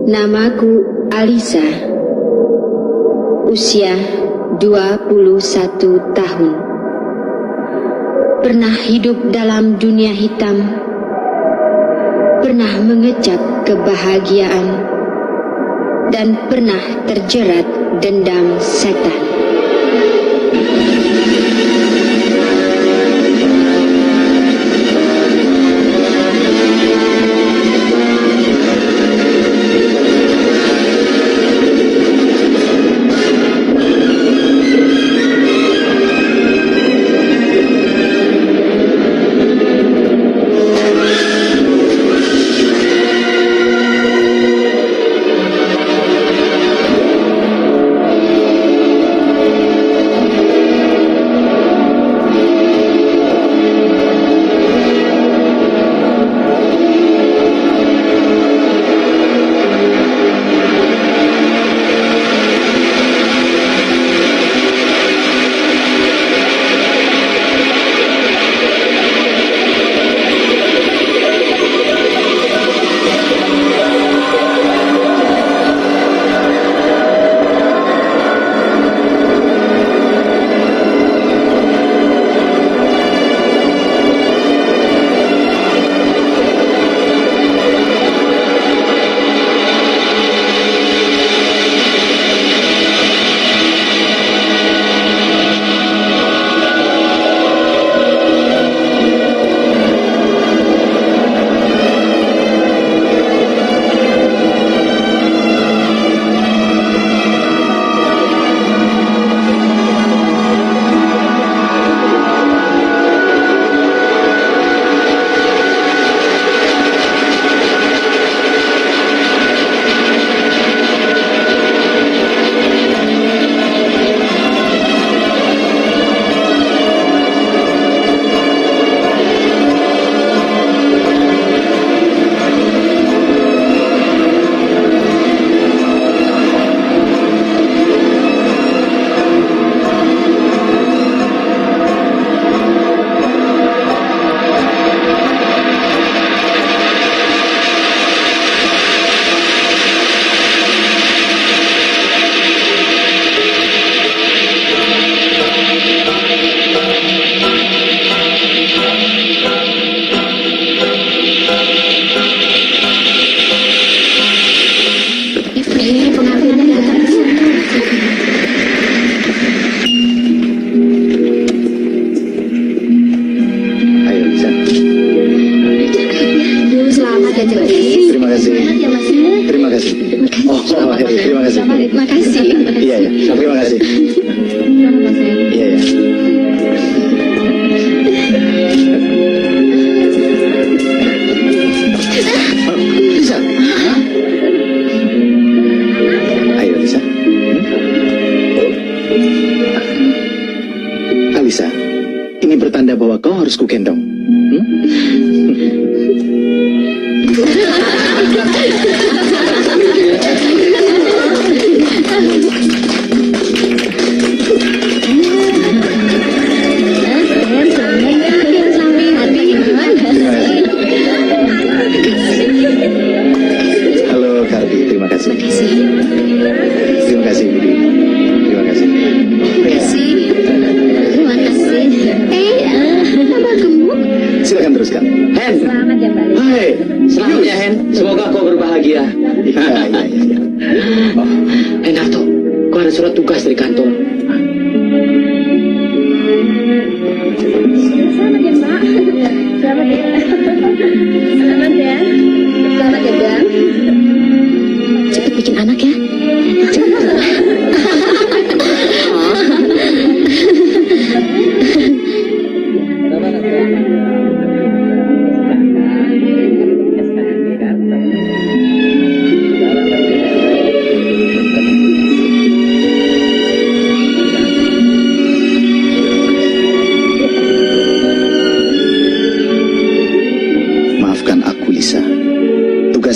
Namaku Alisa. Usia 21 tahun. Pernah hidup dalam dunia hitam. Pernah mengecap kebahagiaan. Dan pernah terjerat dendam setan.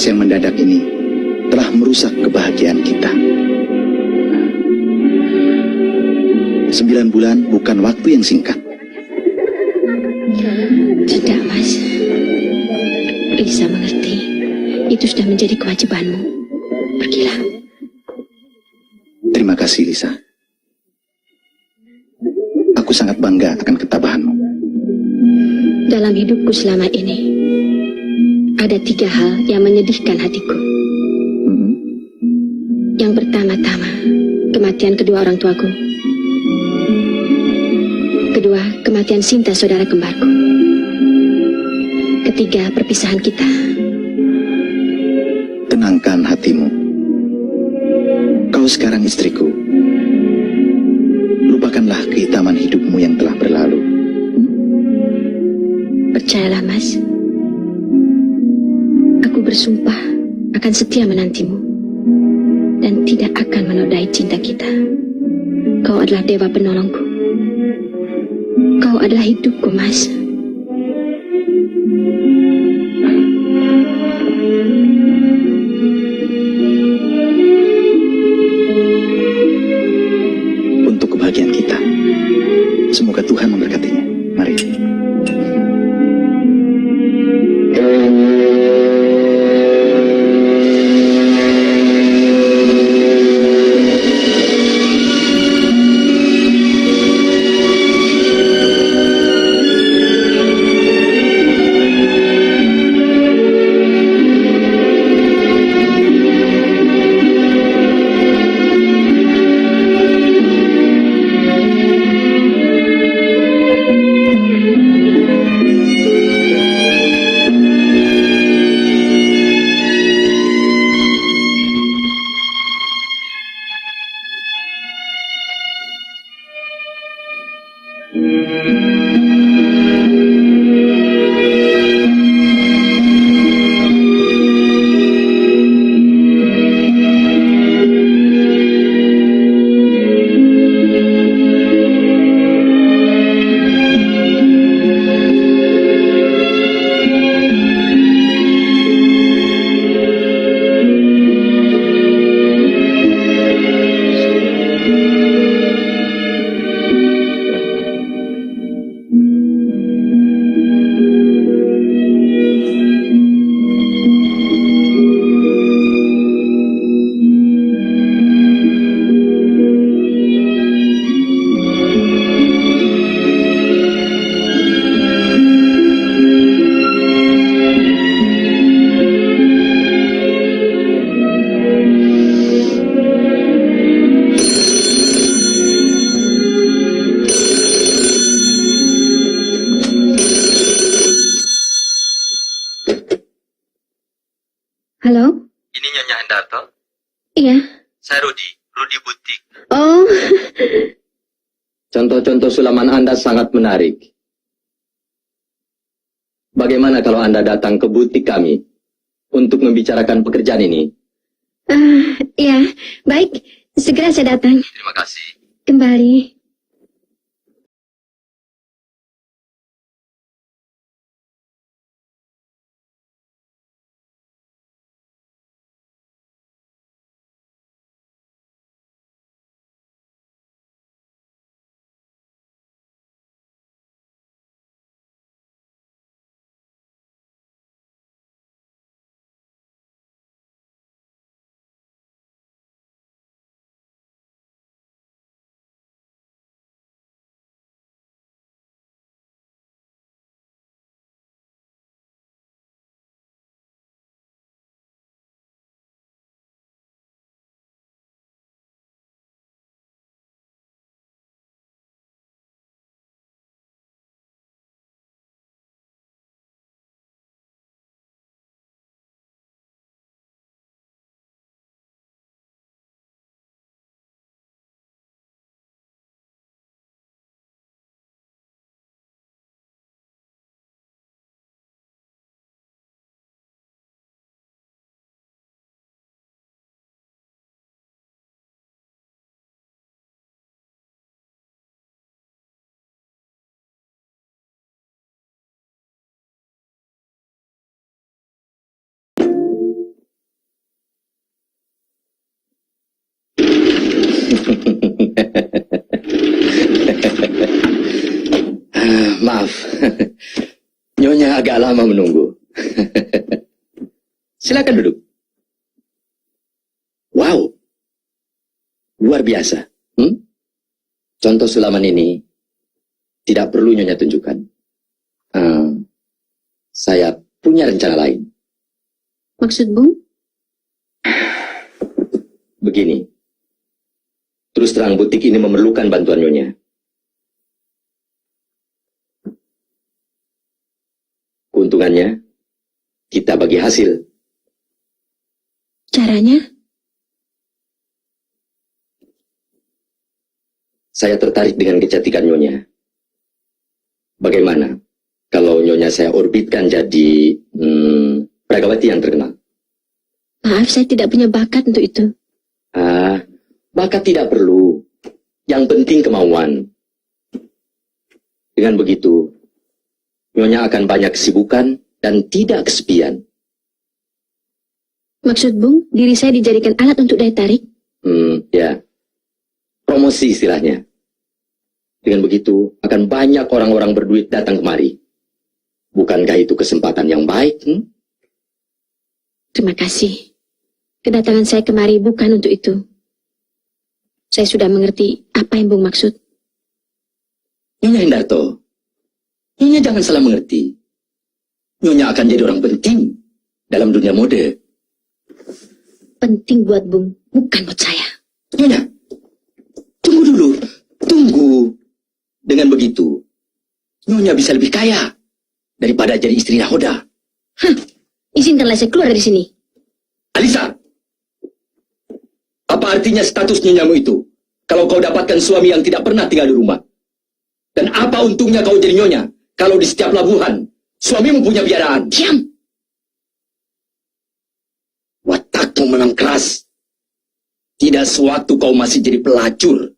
Yang mendadak ini telah merusak kebahagiaan kita. 9 bulan bukan waktu yang singkat. Tidak, Mas. Lisa mengerti. Itu sudah menjadi kewajibanmu. pergilah. Terima kasih, Lisa. Aku sangat bangga akan ketabahanmu. Dalam hidupku selama ini, ada 3 hal yang menyedihkan hatiku. Yang pertama-tama, kematian kedua orang tuaku. Kedua, kematian Sinta, saudara kembarku. Ketiga, perpisahan kita. Tenangkan hatimu. Kau sekarang istriku. Lupakanlah kehitaman hidupmu yang telah berlalu. Percayalah, Mas. Aku bersumpah akan setia menantimu dan tidak akan menodai cinta kita. Kau adalah dewa penolongku. Kau adalah hidupku, Mas. Untuk kebahagiaan kita. Semoga Tuhan memberkatinya. Mari. Halo? Ini Nyonya Hendarto. Iya. Saya Rudi Butik. Oh, Contoh-contoh sulaman Anda sangat menarik. Bagaimana kalau Anda datang ke butik kami untuk membicarakan pekerjaan ini? ya, baik. Segera saya datang. Terima kasih. Kembali. Maaf, Nyonya agak lama menunggu. Silakan duduk. luar biasa. Contoh sulaman ini tidak perlu Nyonya tunjukkan. Saya punya rencana lain. Maksud Bung? Begini. Terus terang butik ini memerlukan bantuan Nyonya. Keuntungannya, kita bagi hasil. Caranya? Saya tertarik dengan kecantikan Nyonya. Bagaimana kalau Nyonya saya orbitkan jadi Pragawati yang terkenal? Maaf, saya tidak punya bakat untuk itu. Bakat tidak perlu. Yang penting kemauan. Dengan begitu, Nyonya akan banyak kesibukan dan tidak kesepian. Maksud Bung, diri saya dijadikan alat untuk daya tarik? Ya. Promosi istilahnya. Dengan begitu, akan banyak orang-orang berduit datang kemari. Bukankah itu kesempatan yang baik? Terima kasih. Kedatangan saya kemari bukan untuk itu. Saya sudah mengerti apa yang Bung maksud. Nyonya Hendarto, Nyonya jangan salah mengerti. Nyonya akan jadi orang penting dalam dunia mode. Penting buat Bung, bukan buat saya. Nyonya, tunggu dulu. Tunggu. Dengan begitu, Nyonya bisa lebih kaya daripada jadi istri nahoda. Izinkanlah saya keluar dari sini. Alisa, apa artinya status Nonyamu itu? Kalau kau dapatkan suami yang tidak pernah tinggal di rumah. Dan apa untungnya kau jadi Nyonya kalau di setiap labuhan suamimu punya biaraan? Diam! Watakmu memang keras. Tidak sewaktu kau masih jadi pelacur.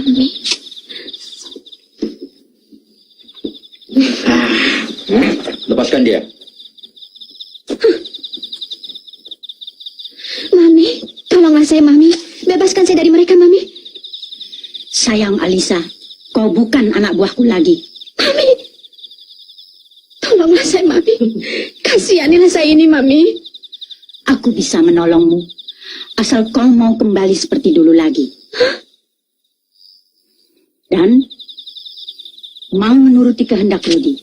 Mami. Lepaskan dia. Mami, tolonglah saya, Mami. Bebaskan saya dari mereka, Mami. Sayang Alisa, kau bukan anak buahku lagi. Mami, tolonglah saya, Mami. Kasihanilah saya ini, Mami. Aku bisa menolongmu, asal kau mau kembali seperti dulu lagi. Dan mau menuruti kehendak Rudi.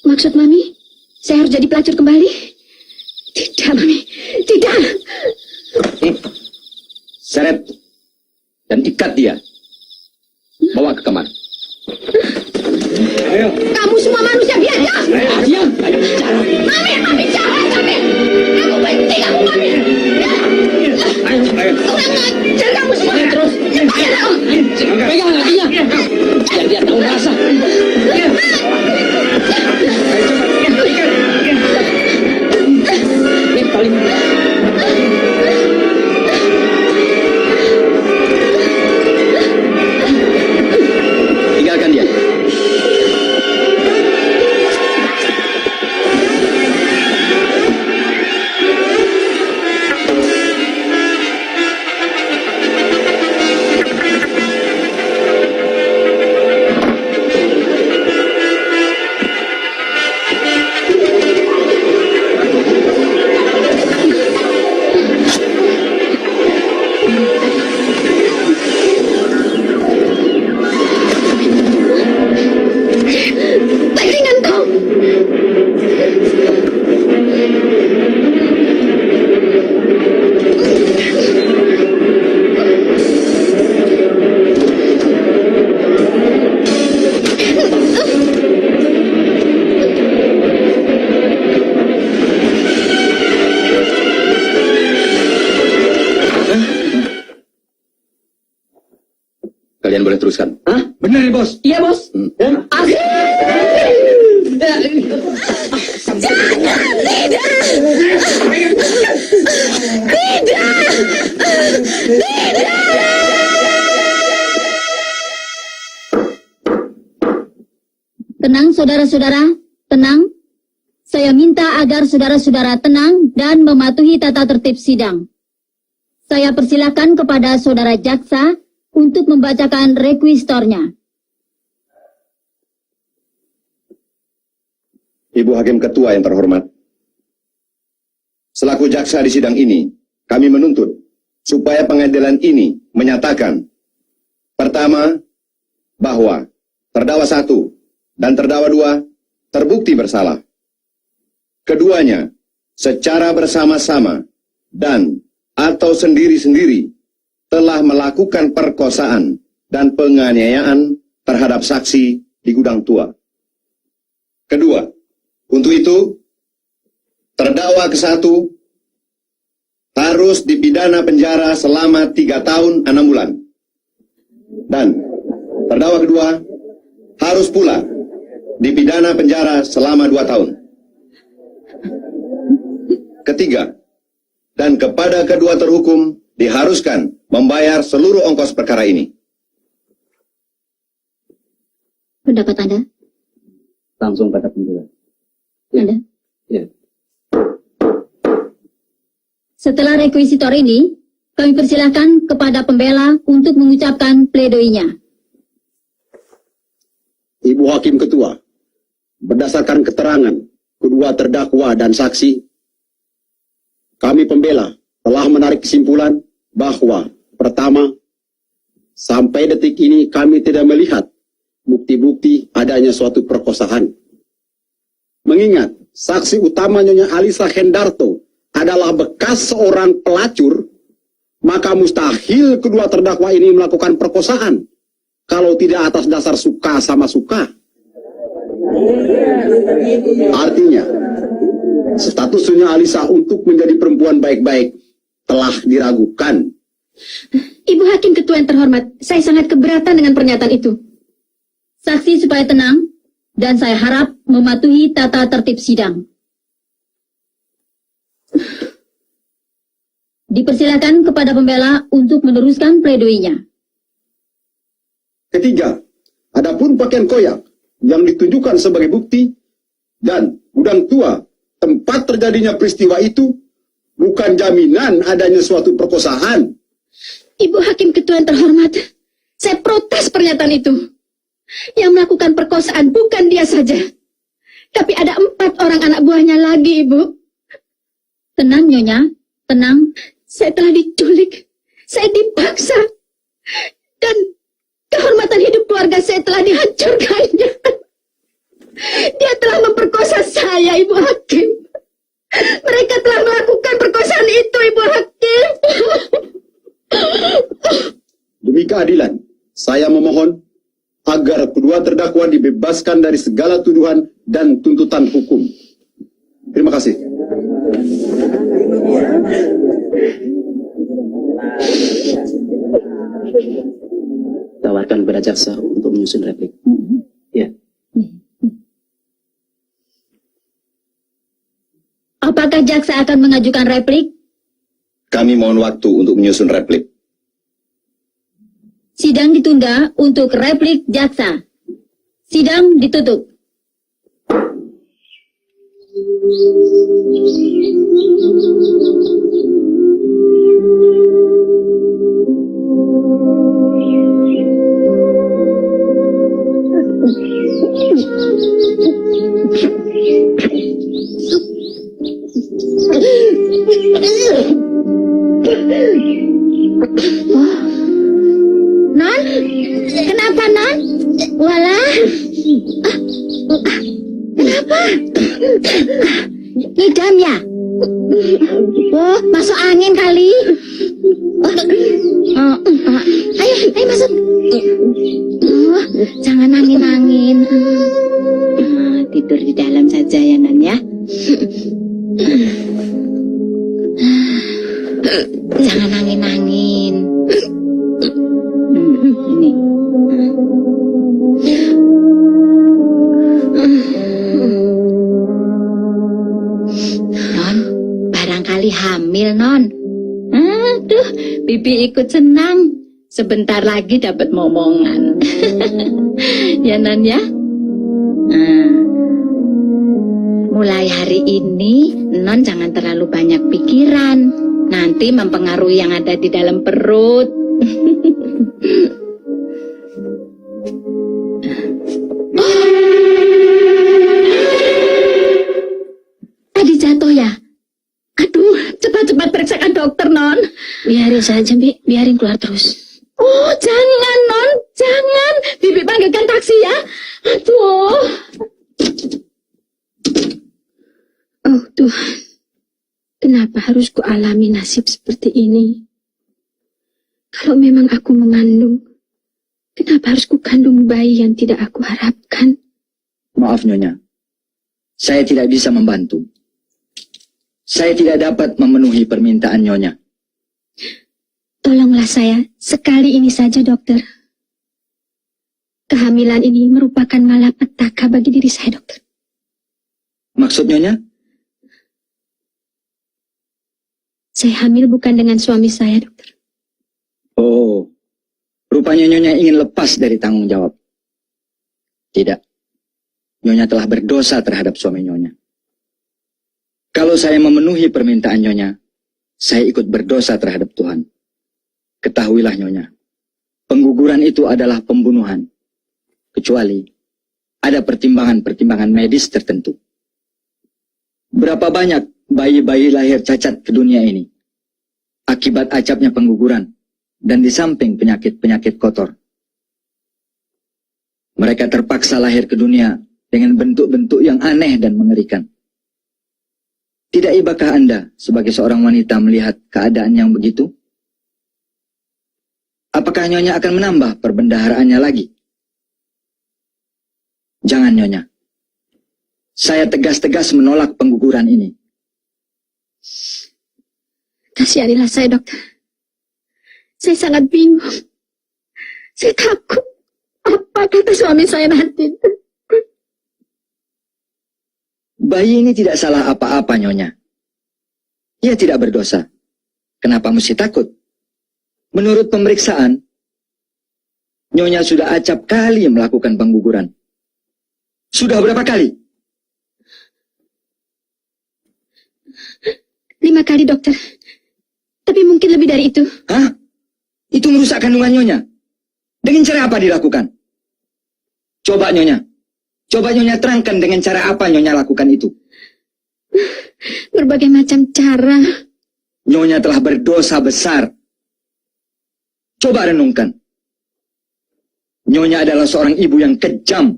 Maksud Mami, saya harus jadi pelacur kembali? Tidak, Mami. Tidak. Seret dan ikat dia. Bawa ke kamar. Kamu semua manusia biadab. Diam. Ayo bicara. Mami, jangan, Mami. Aku benci kamu, Mami. Ayo. Kurang ajar kamu semua. Terus. Lepaskan aku. Pegang lakinya. Biar dia tahu rasa. Ini paling. Tinggalkan dia. Bajingan kau. Kalian boleh teruskan. Benar ya, Bos? Iya, Bos. Tenang, saudara-saudara, tenang. Saya minta agar saudara-saudara tenang dan mematuhi tata tertib sidang. Saya persilakan kepada saudara jaksa untuk membacakan rekuisitornya. Ibu Hakim Ketua yang terhormat, selaku jaksa di sidang ini, kami menuntut supaya pengadilan ini menyatakan, pertama, bahwa terdakwa 1 dan terdakwa 2 terbukti bersalah. Keduanya, secara bersama-sama dan atau sendiri-sendiri telah melakukan perkosaan dan penganiayaan terhadap saksi di gudang tua. Kedua, untuk itu, terdakwa ke-1 harus dipidana penjara selama 3 tahun 6 bulan. Dan terdakwa kedua harus pula dipidana penjara selama 2 tahun. Ketiga, dan kepada kedua terhukum diharuskan membayar seluruh ongkos perkara ini. Pendapat Anda? Langsung pada pembelaan. Anda? Ya. Setelah rekuisitor ini, kami persilakan kepada pembela untuk mengucapkan pledoinya. Ibu Hakim Ketua, berdasarkan keterangan kedua terdakwa dan saksi, kami pembela telah menarik kesimpulan bahwa pertama, sampai detik ini kami tidak melihat bukti-bukti adanya suatu perkosaan. Mengingat saksi utama Nyonya Alisa Hendarto adalah bekas seorang pelacur, maka mustahil kedua terdakwa ini melakukan perkosaan kalau tidak atas dasar suka sama suka. Artinya, status Nyonya Alisa untuk menjadi perempuan baik-baik telah diragukan. Ibu Hakim Ketua yang terhormat, saya sangat keberatan dengan pernyataan itu. Saksi supaya tenang, dan saya harap mematuhi tata tertib sidang. Dipersilakan kepada pembela untuk meneruskan pledoinya. Ketiga, adapun pakaian koyak yang ditunjukkan sebagai bukti dan gudang tua tempat terjadinya peristiwa itu bukan jaminan adanya suatu perkosaan. Ibu Hakim Ketua yang terhormat, saya protes pernyataan itu. Yang melakukan perkosaan bukan dia saja, tapi ada 4 orang anak buahnya lagi, Ibu. Tenang, Nyonya. Tenang. Saya telah diculik, saya dipaksa, dan kehormatan hidup keluarga saya telah dihancurkannya. Dia telah memperkosa saya, Ibu Hakim. Mereka telah melakukan perkosaan itu, Ibu Hakim. Demi keadilan, saya memohon agar kedua terdakwa dibebaskan dari segala tuduhan dan tuntutan hukum. Terima kasih. Tawarkan kepada jaksa untuk menyusun replik. Ya. Apakah jaksa akan mengajukan replik? Kami mohon waktu untuk menyusun replik. Sidang ditunda untuk replik jaksa. Sidang ditutup. Non, kenapa Non? Walah, kenapa? Ngidam ya? Oh, masuk angin kali. Ayo masuk. Oh, jangan angin-angin. Tidur di dalam saja ya, Non ya. Jangan angin-angin. Ini. Non, barangkali hamil, Non. Aduh, Bibi ikut senang. Sebentar lagi dapat momongan. Ya, Non ya. Mulai hari ini, Non jangan terlalu banyak pikiran. Nanti mempengaruhi yang ada di dalam perut. Tadi jatuh ya? Aduh, cepat-cepat periksakan dokter, Non. Biarin saja, Bi. Biarin keluar terus. Oh, jangan, Non. Jangan. Bibi panggilkan taksi ya. Aduh. Oh, Tuhan. Kenapa harus kualami nasib seperti ini? Kalau memang aku mengandung, kenapa harus kukandung bayi yang tidak aku harapkan? Maaf Nyonya, saya tidak bisa membantu. Saya tidak dapat memenuhi permintaan Nyonya. Tolonglah saya, sekali ini saja, dokter. Kehamilan ini merupakan malapetaka bagi diri saya, dokter. Maksud Nyonya? Saya hamil bukan dengan suami saya, dokter. Oh, rupanya Nyonya ingin lepas dari tanggung jawab. Tidak. Nyonya telah berdosa terhadap suami Nyonya. Kalau saya memenuhi permintaan Nyonya, saya ikut berdosa terhadap Tuhan. Ketahuilah Nyonya, pengguguran itu adalah pembunuhan. Kecuali ada pertimbangan-pertimbangan medis tertentu. Berapa banyak bayi-bayi lahir cacat ke dunia ini akibat acapnya pengguguran dan di samping penyakit-penyakit kotor. Mereka terpaksa lahir ke dunia dengan bentuk-bentuk yang aneh dan mengerikan. Tidak ibakah Anda sebagai seorang wanita melihat keadaan yang begitu? Apakah Nyonya akan menambah perbendaharaannya lagi? Jangan Nyonya. Saya tegas-tegas menolak pengguguran ini. Kasihanilah saya, dokter. Saya sangat bingung. Saya takut. Apa kata suami saya nanti? Bayi ini tidak salah apa-apa Nyonya. Ia tidak berdosa. Kenapa mesti takut? Menurut pemeriksaan, Nyonya sudah acap kali melakukan pengguguran. Sudah berapa kali? 5 kali, dokter. Tapi mungkin lebih dari itu. Hah? Itu merusak kandungan Nyonya. Dengan cara apa dilakukan? Coba Nyonya terangkan dengan cara apa Nyonya lakukan itu. Berbagai macam cara. Nyonya telah berdosa besar. Coba renungkan. Nyonya adalah seorang ibu yang kejam.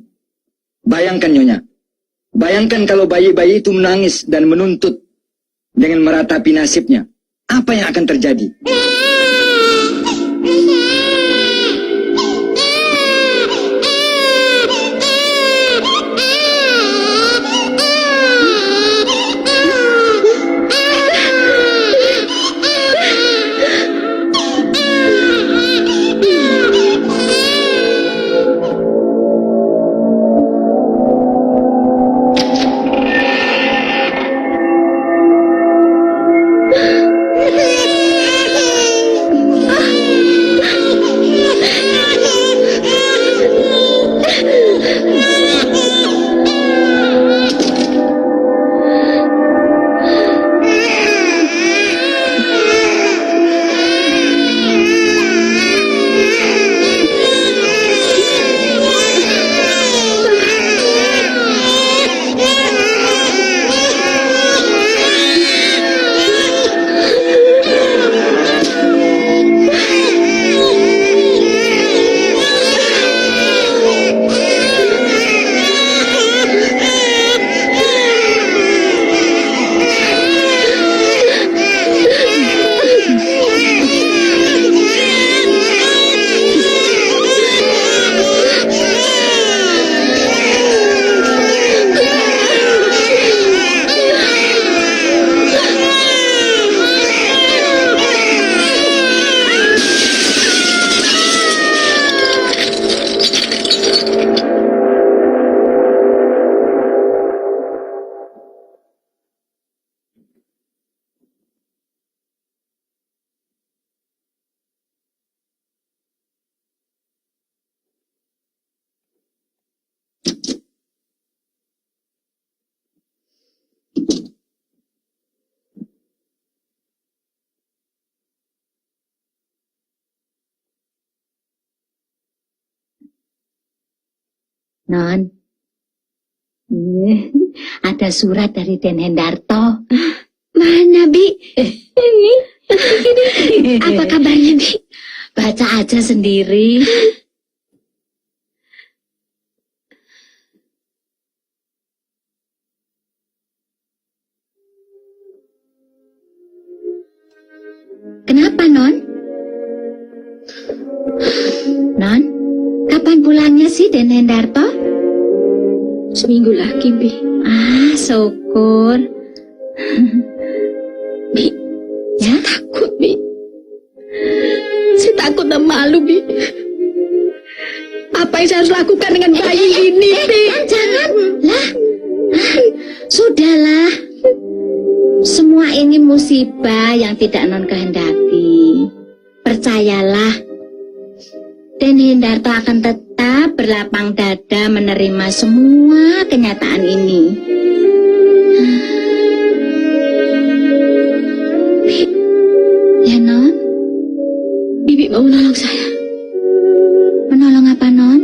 Bayangkan Nyonya. Bayangkan kalau bayi-bayi itu menangis dan menuntut dengan meratapi nasibnya. Apa yang akan terjadi? Non, ada surat dari Den Hendarto. Mana, Bi? Ini. Apa kabarnya, Bi? Baca aja sendiri. Kenapa, Non? Non, kapan pulangnya sih Den Hendarto? Seminggu lagi, Bi. Ah, syukur. Bi, Ya? takut, Bi. Saya takut dan malu, Bi. Apa yang saya harus lakukan dengan bayi ini, Bi? Jangan. Lah. Sudahlah. Semua ini musibah yang tidak Non kehendaki. Percayalah. Den Hendarto akan tetap berlapang dada menerima semua kenyataan ini. Bi, Ya, Non? Bibi mau menolong saya. Menolong apa, Non?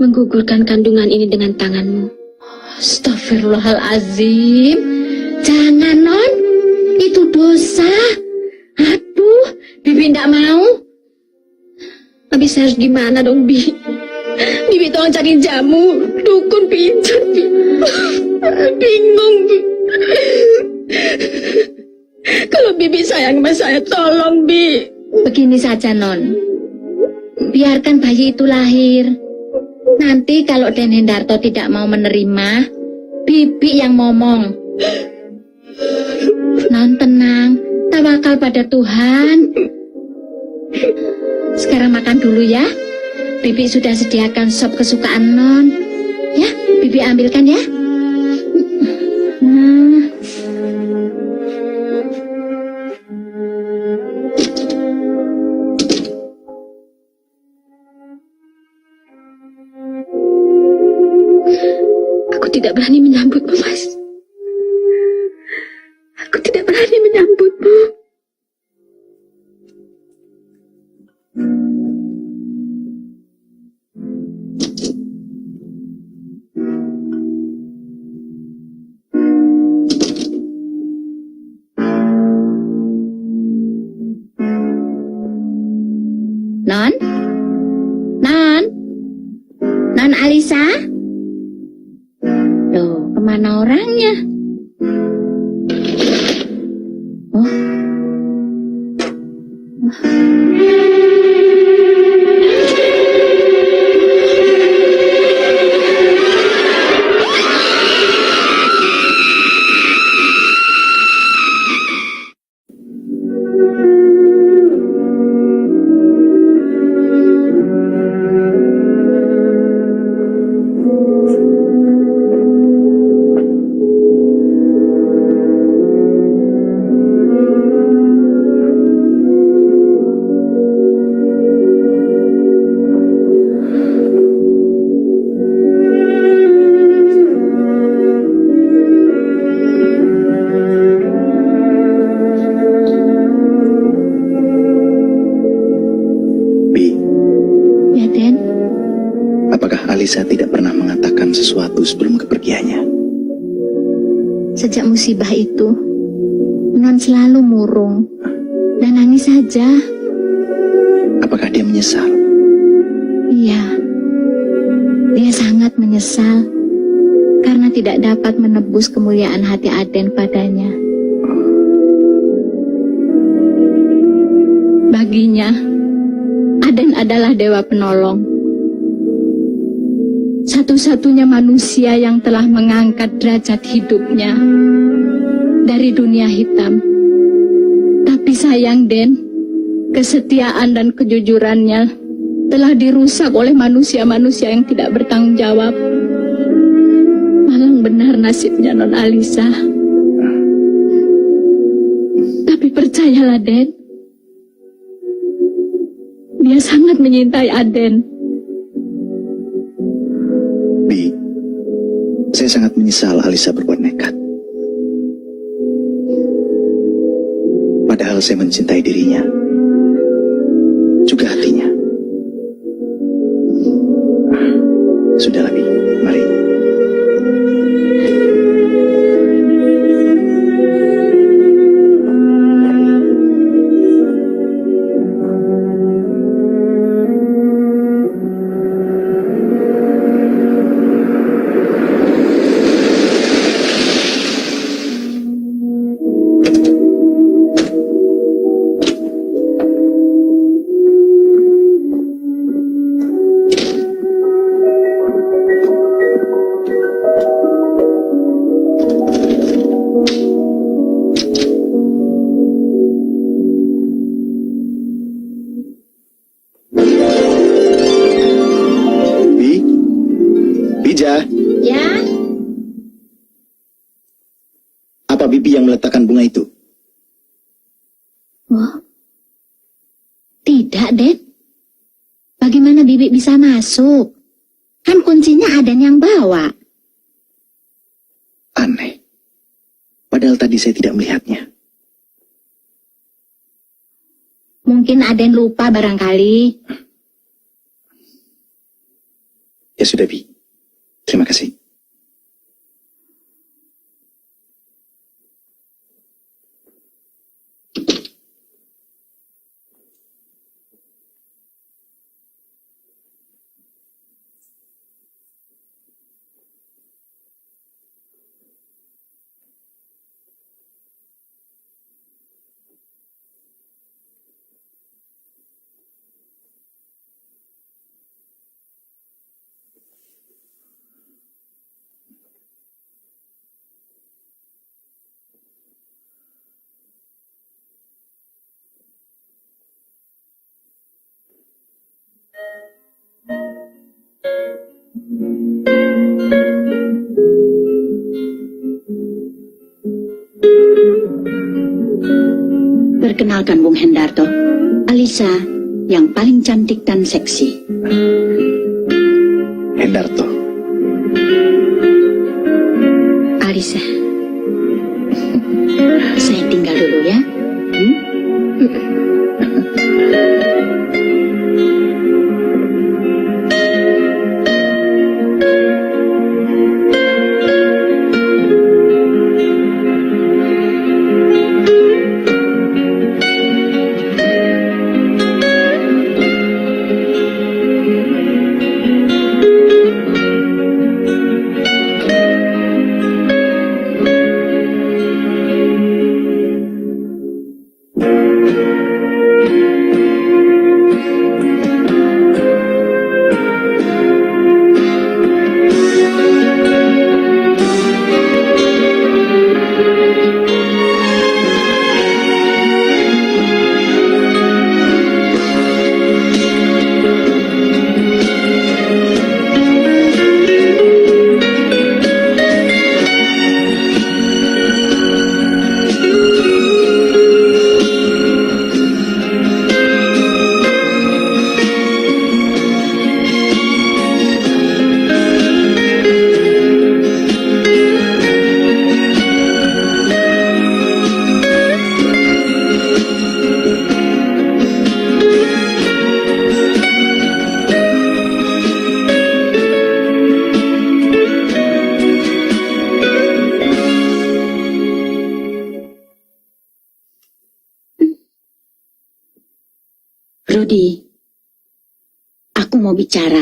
Menggugurkan kandungan ini dengan tanganmu. Astagfirullahalazim. Jangan, Non. Itu dosa. Aduh, Bibi tidak mau. Abi saya harus gimana dong, Bi? Bibi tolong cari jamu, dukun pijat, Bi. Bingung, Bi. Kalau Bibi sayang sama saya, tolong, Bi. Begini saja, Non. Biarkan bayi itu lahir. Nanti kalau Den Hendarto tidak mau menerima, Bibi yang ngomong. Non, tenang. Tawakal pada Tuhan. Sekarang makan dulu ya. Bibi sudah sediakan sop kesukaan Non. Ya, Bibi ambilkan ya. tidak berani menyambutmu, Mas. Aku tidak berani menyambutmu. Non? Non? Non Alisa? Loh, kemana orangnya? Oh. Ya, Den. Apakah Alisa tidak pernah mengatakan sesuatu sebelum kepergiannya? Sejak musibah itu, Non selalu murung dan nangis saja. Apakah dia menyesal? Iya, dia sangat menyesal karena tidak dapat menebus kemuliaan hati Aden padanya. Baginya, Aden adalah dewa penolong. Satu-satunya manusia yang telah mengangkat derajat hidupnya dari dunia hitam. Tapi sayang, Den, kesetiaan dan kejujurannya telah dirusak oleh manusia-manusia yang tidak bertanggung jawab. Malang benar nasibnya Non Alisa. Tapi percayalah, Den, dia sangat menyintai Aden. Bi, saya sangat menyesal Alisa berbuat nekat. Padahal saya mencintai dirinya, juga hatinya. Sudahlah, Bi, mari. Bija, Ya, apa Bibi yang meletakkan bunga itu? oh, tidak, Den. Bagaimana Bibi bisa masuk? Kan kuncinya Aden yang bawa. Aneh. Padahal tadi saya tidak melihatnya. Mungkin Aden lupa barangkali. Ya sudah, Bi. Terima kasih. Perkenalkan Bung Hendarto, Alisa yang paling cantik dan seksi. Hendarto. Alisa. Saya tinggal dulu ya. Rudi, aku mau bicara.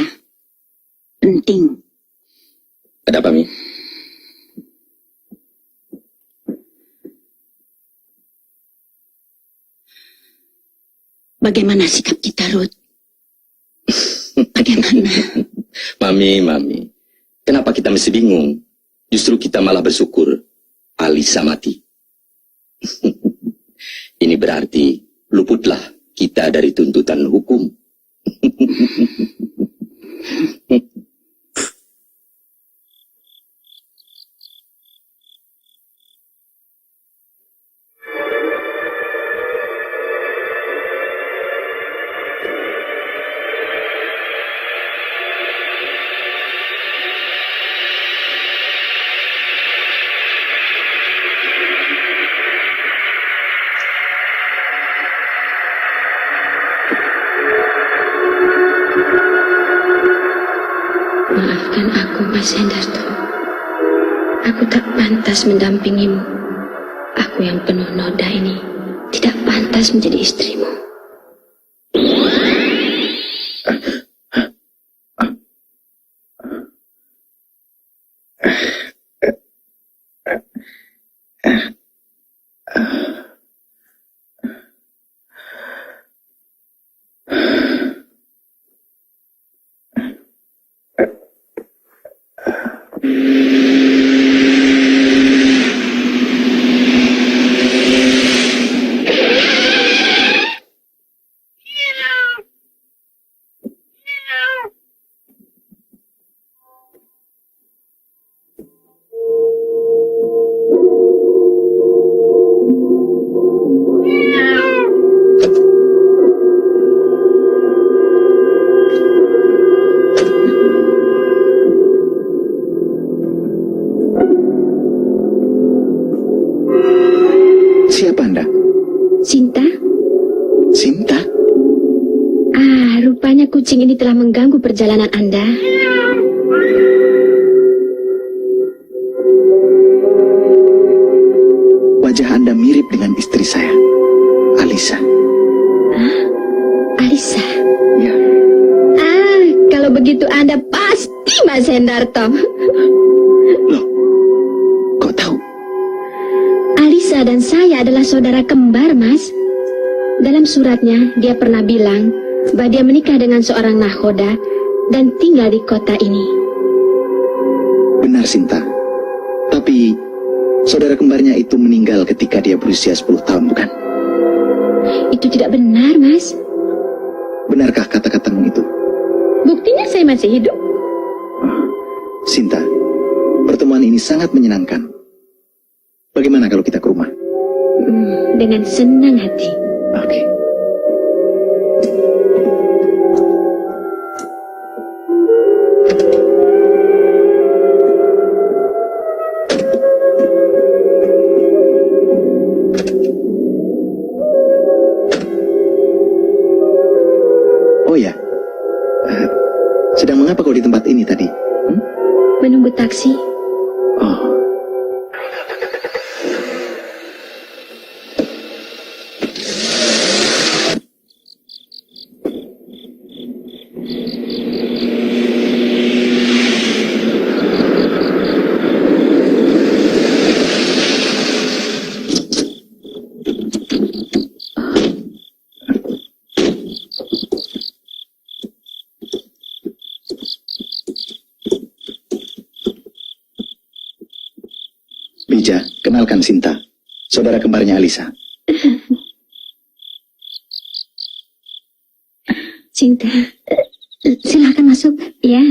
Penting. Ada apa, Mi? Bagaimana sikap kita, Ruth? Bagaimana? Mami. Kenapa kita mesti bingung? Justru kita malah bersyukur Alisa mati. Ini berarti luputlah kita dari tuntutan hukum. Maafkan aku, Mas Hendarto. Aku tak pantas mendampingimu. Aku yang penuh noda ini tidak pantas menjadi istrimu. Siapa Anda? Sinta? Sinta? Rupanya kucing ini telah mengganggu perjalanan Anda. Wajah Anda mirip dengan istri saya, Alisa. Alisa? Ya. Kalau begitu Anda pasti Mas Hendarto. Loh, kok tahu? Alisa dan saya adalah saudara kembar, Mas. Dalam suratnya, dia pernah bilang bahwa dia menikah dengan seorang nahoda dan tinggal di kota ini. Benar, Sinta. Tapi saudara kembarnya itu meninggal ketika dia berusia 10 tahun, bukan? Itu tidak benar, Mas. Benarkah kata-katamu itu? Buktinya saya masih hidup. Sinta, pertemuan ini sangat menyenangkan. Bagaimana kalau kita ke rumah? Dengan senang hati. Oke. saksi. Oh, Bija, kenalkan Sinta, saudara kembarnya Alisa. Cinta. Silahkan masuk. Ya,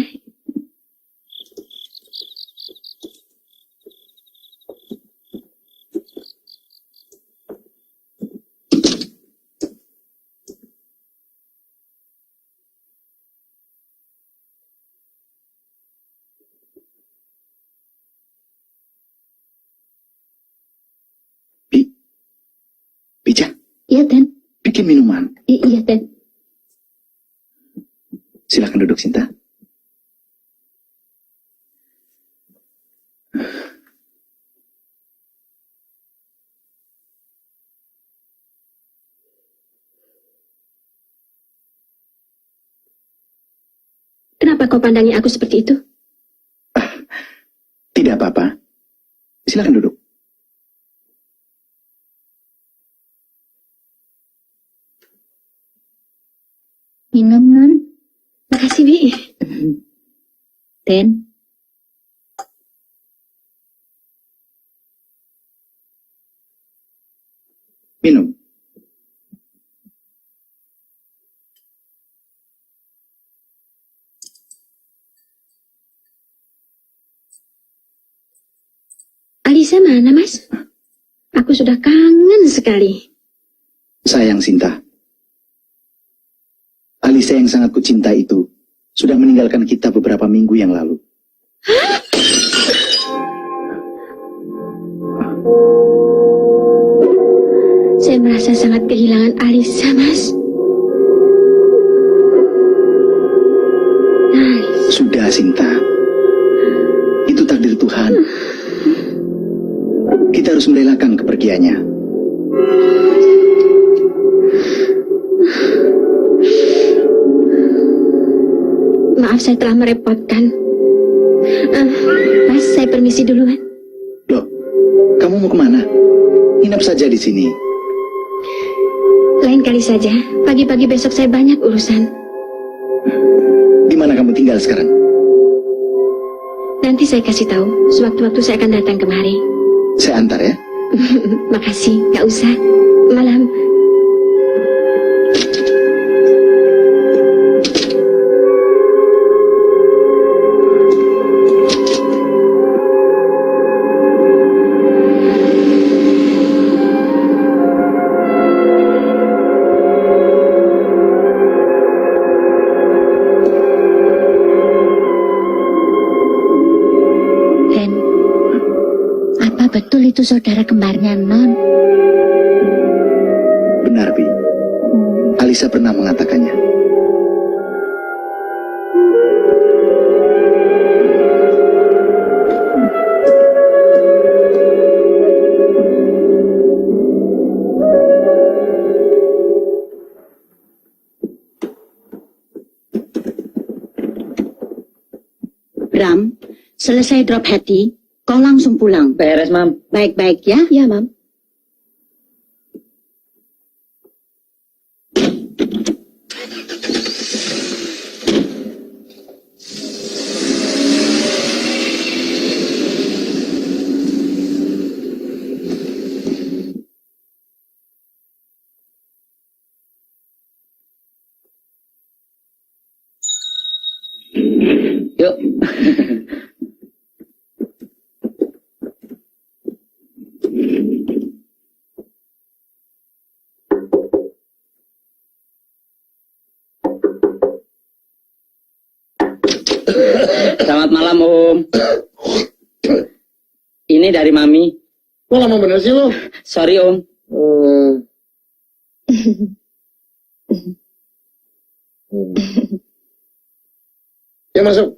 Bija, Iya, Den. bikin minuman. Iya, Den. Silakan duduk, Sinta. kenapa kau pandangi aku seperti itu? Tidak apa-apa. Silakan duduk. Minum, Non. Makasih, Bi. Den. Minum. Alisa mana, Mas? Aku sudah kangen sekali. Sayang Sinta. Alisa yang sangat kucinta itu sudah meninggalkan kita beberapa minggu yang lalu. Saya merasa sangat kehilangan Alisa, Mas. Sudah Sinta. Itu takdir Tuhan. Kita harus merelakan kepergiannya. Maaf saya telah merepotkan. Mas, saya permisi duluan. Loh, kamu mau kemana? Hinap saja di sini. Lain kali saja. Pagi-pagi besok saya banyak urusan. Di mana kamu tinggal sekarang? Nanti saya kasih tahu. Sewaktu-waktu saya akan datang kemari. Saya antar ya. Makasih, gak usah. Malam. Den. Apa betul itu saudara kembarnya, Non? Benar, Bi. Alisa pernah mengatakannya. Bram, selesai drop hati, kau langsung pulang. Beres, Mam. Baik-baik ya. Ya, Mam. Yuk. Selamat malam, Om. Ini dari Mami. Kok lama bener sih lo? Sorry, Om. Ya masuk.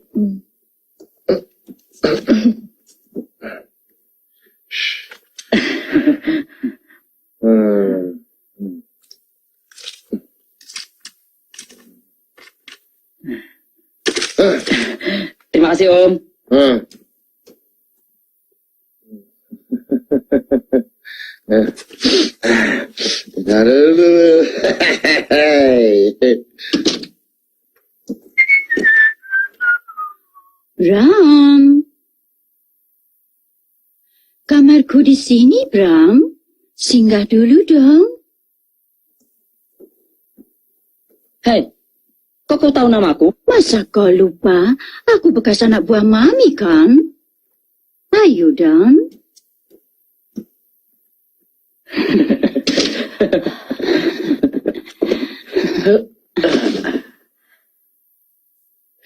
Terima kasih Om. Bram. Kamarku di sini, Bram. Singgah dulu dong. Hei, kok kau tahu namaku? Masa kau lupa? Aku bekas anak buah Mami kan? Ayo dong.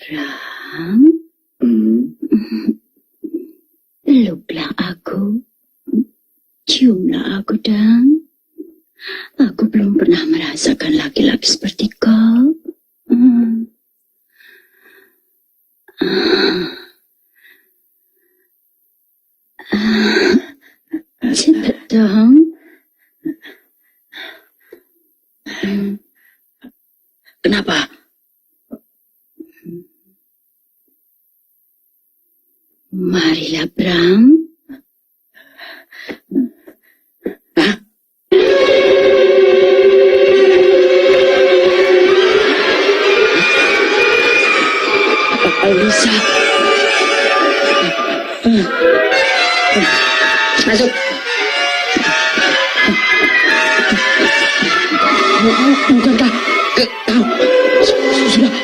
Ram, peluklah aku, ciumlah aku dan aku belum pernah merasakan laki-laki seperti kau. Cepat dong. Kenapa? Marilah, Bram. Alisa. Masuk. Bukankah kau sudah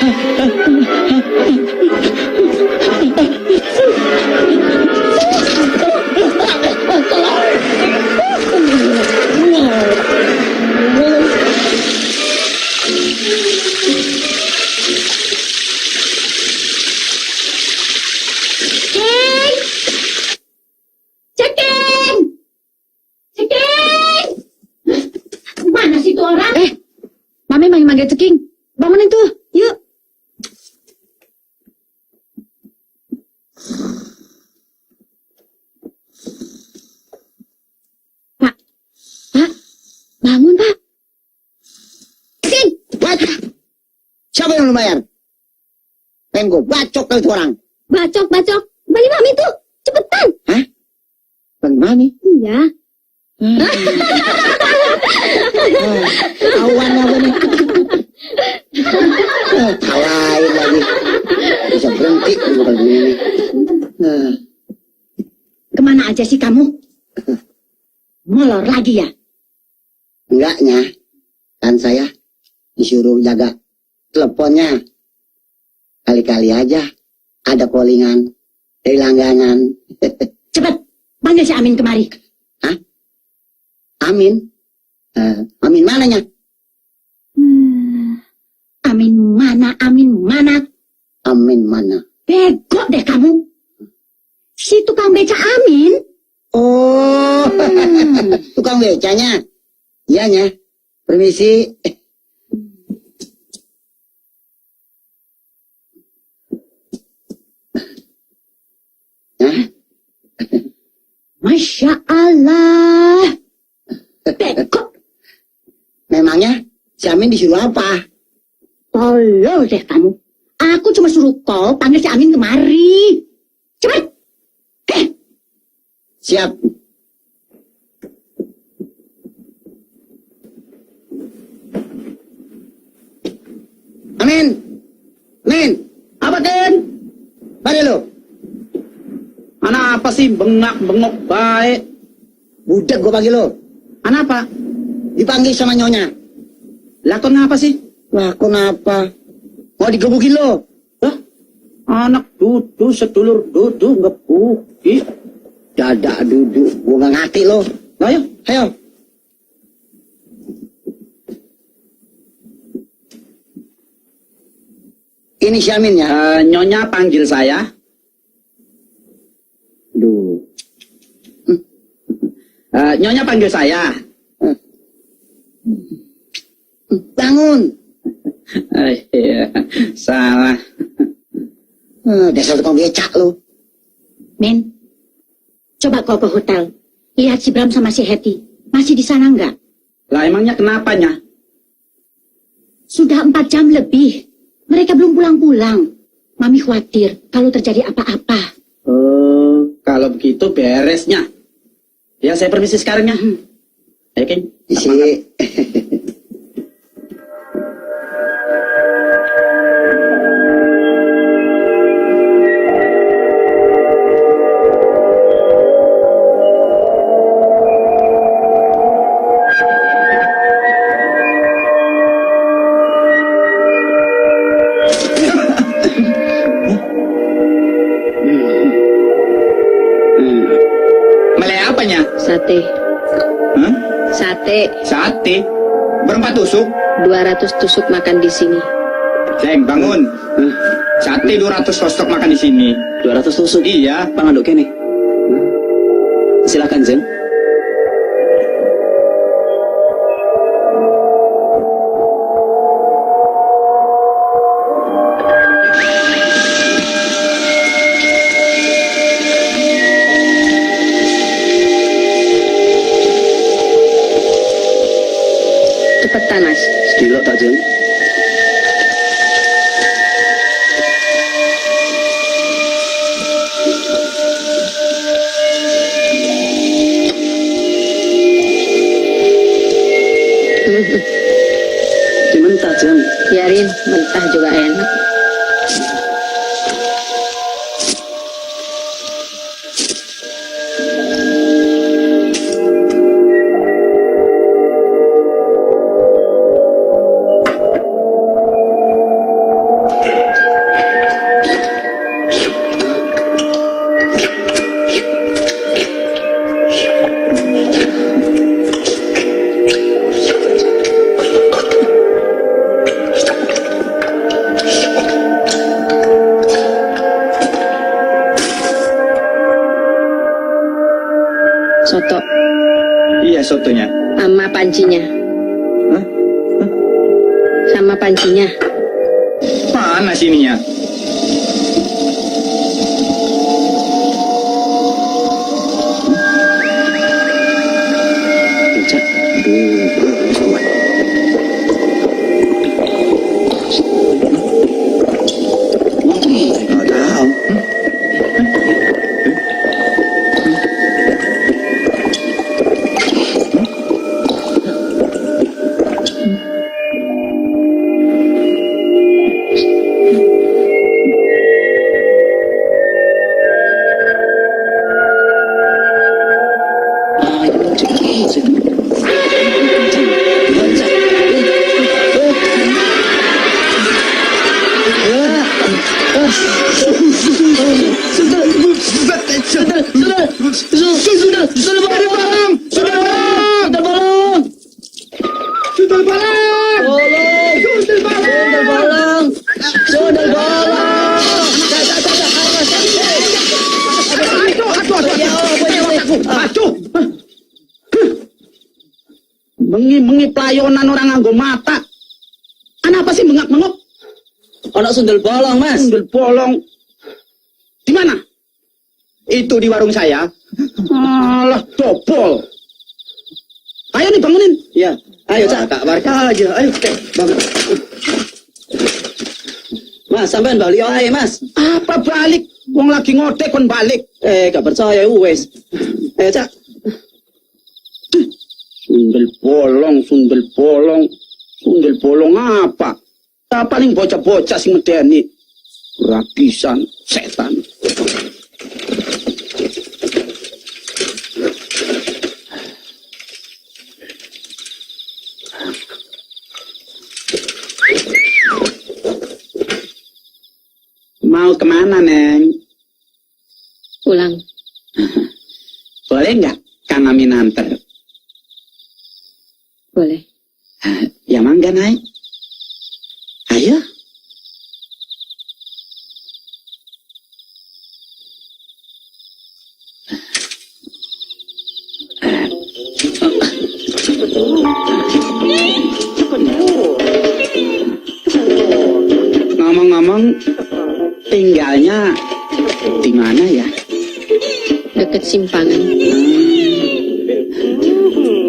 Mana sih tuh orang? Mami manggil Ceking. Bangunin tuh, yuk. Pak, bangun Pak. Ceking, siapa yang lumayan? Pengen gue bacok kali tuh orang. Bacok. Balik Mami tuh. Cepetan. Hah? Bang Mami? Iya. Awan apa nih? Tawain lagi. Bisa berhenti bukan begini. Kemana aja sih kamu? Molor lagi ya? Enggaknya. Kan saya disuruh jaga teleponnya. Kali-kali aja ada callingan dari langganan. Cepet, panggil si Amin kemari. Hah? Amin? Amin mananya? Amin mana? Amin mana? Bego deh kamu. Si tukang beca Amin. Oh, tukang becanya. Iyanya. Permisi. Masya Allah. Bego. Memangnya si Amin disuruh apa? Tolol deh kamu. Aku cuma suruh kau panggil si Amin kemari. Cepet. Siap. Amin. Amin. Apa Den? Mari lo. Anak apa sih bengok baik? Budak gua panggil lo. Anak apa? Dipanggil sama nyonya. Lakon apa sih? Lah kenapa? Mau digebukin lo? Hah? Anak dudu sedulur dudu ngebuki. Dadak duduk. Gua nggak ngerti lo. Ayo. Ayo. Ini si Amin ya? Nyonya panggil saya. Duh. Nyonya panggil saya. Bangun. Iya, salah. Dasar tukang becak lo. Men, coba kau ke hotel. Lihat si Bram sama si Hetty. Masih di sana nggak? Lah emangnya kenapanya? Sudah 4 jam lebih. Mereka belum pulang-pulang. Mami khawatir kalau terjadi apa-apa. Oh, kalau begitu beresnya. Ya, saya permisi sekarang ya. Ayo, King. Isi. Malay apanya? Sate. Hah? Sate. Sate. Berapa tusuk? 200 tusuk makan di sini. Ceng, bangun. Sate 200 sosok makan di sini. 200 tusuk. Iya. Panganduk kene. Silakan, Jeng. Cepetan, Mas. Sekilo tak, Jeng? Dimentah, Jeng. Biarin, mentah juga enak. Soto Iya, sotonya. sama pancinya. Hah? Sama pancinya. Mana sininya? Cak. Nggak tahu. Bengi-bengi pelayonan orang nganggo mata. Kenapa sih bengak-bengok? Anak sundel bolong, Mas. Sundel bolong. Di mana? Itu di warung saya. Alah, dobol. Ayo nih bangunin. Iya. Ayo, Cak. Kak Barka aja. Ayo, bangun. Mas, sampean balik ae, Mas. Apa balik? Wong lagi ngodek kon balik. Gak percaya wes. Ayo, Cak. Sundel bolong, sundel bolong. Sundel bolong apa? Tak paling bocah-bocah sing medeni. Rapisan setan. Mau kemana, Neng? Pulang. Boleh nggak Kang Amin anter? Boleh. Ya mangga naik. Ayo. Ngomong-ngomong, tinggalnya di mana ya? Deket simpangan.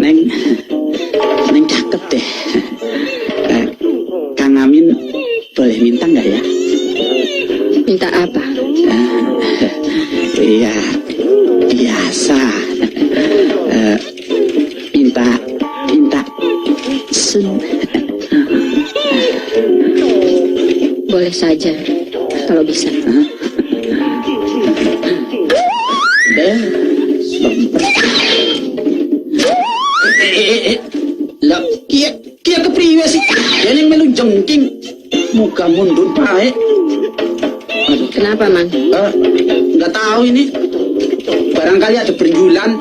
Neng cakep deh. Kang Amin boleh minta nggak ya? Minta apa? Iya, biasa. Minta sun. Boleh saja, kalau bisa. Lah, kia kepriwe sih? Yan yang melu jengking. Muka mundur baik. Kenapa, Mang? Nggak tahu ini. Barangkali ada berjulan,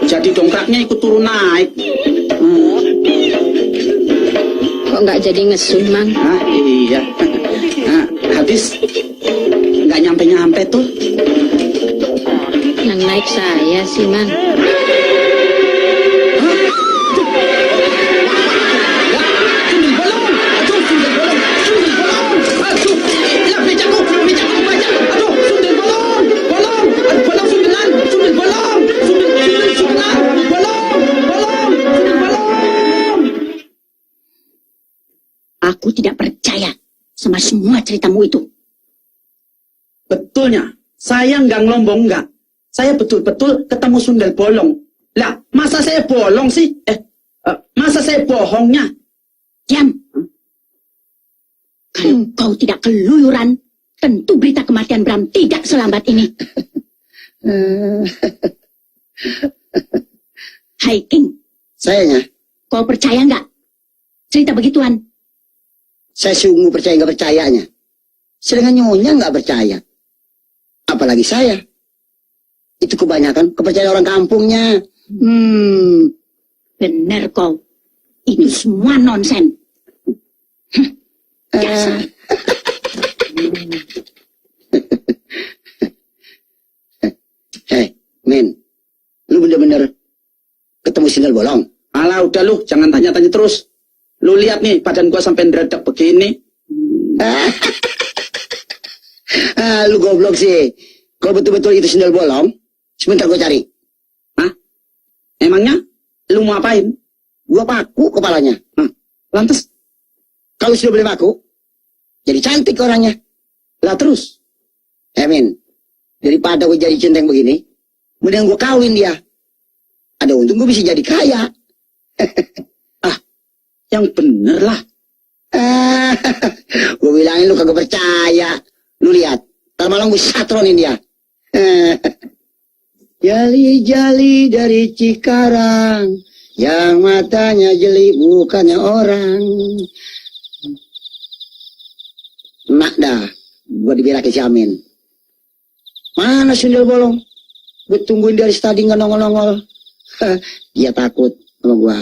jadi dongkraknya ikut turun naik. Kok nggak jadi ngesun, Mang? Ah, iya. Habis nggak nyampe tuh. Yang naik saya sih, Mang. Aku tidak percaya sama semua ceritamu itu. Betulnya, saya nggak ngelombong nggak. Saya betul-betul ketemu sundel bolong. Lah, masa saya bolong sih? Masa saya bohongnya? Diam. Kalau kau tidak keluyuran, tentu berita kematian Bram tidak selambat ini. Hai King, Sayanya, kau percaya nggak cerita begituan? saya sungguh percaya nggak percayanya. Sedangkan nyonya nggak percaya. Apalagi saya. Itu kebanyakan kepercayaan orang kampungnya. Benar kau. Itu semua nonsen. Dasar. Hei, men. Lu bener-bener ketemu sindal bolong? Alah, udah lu, jangan tanya-tanya terus. Lu lihat nih, badan gua sampai ngeredak begini. Lu goblok sih. Kalau betul-betul itu sindal bolong, sebentar gua cari. Hah? Emangnya lu mau apain? Gua paku kepalanya. Lantas, Kalau sudah boleh paku, jadi cantik orangnya. lah terus. Men, daripada gue jadi centeng begini, mending gue kawin dia. Ada untung gue bisa jadi kaya. Yang bener lah. Gue bilangin lu kagak percaya. Lu lihat, ntar malam gue satronin dia. Jali-jali dari Cikarang, yang matanya jeli bukannya orang. Nak dah, gue dibelakin si Amin. Mana sundel bolong? Gue tungguin dari tadi nggak nongol-nongol. Dia takut sama gue.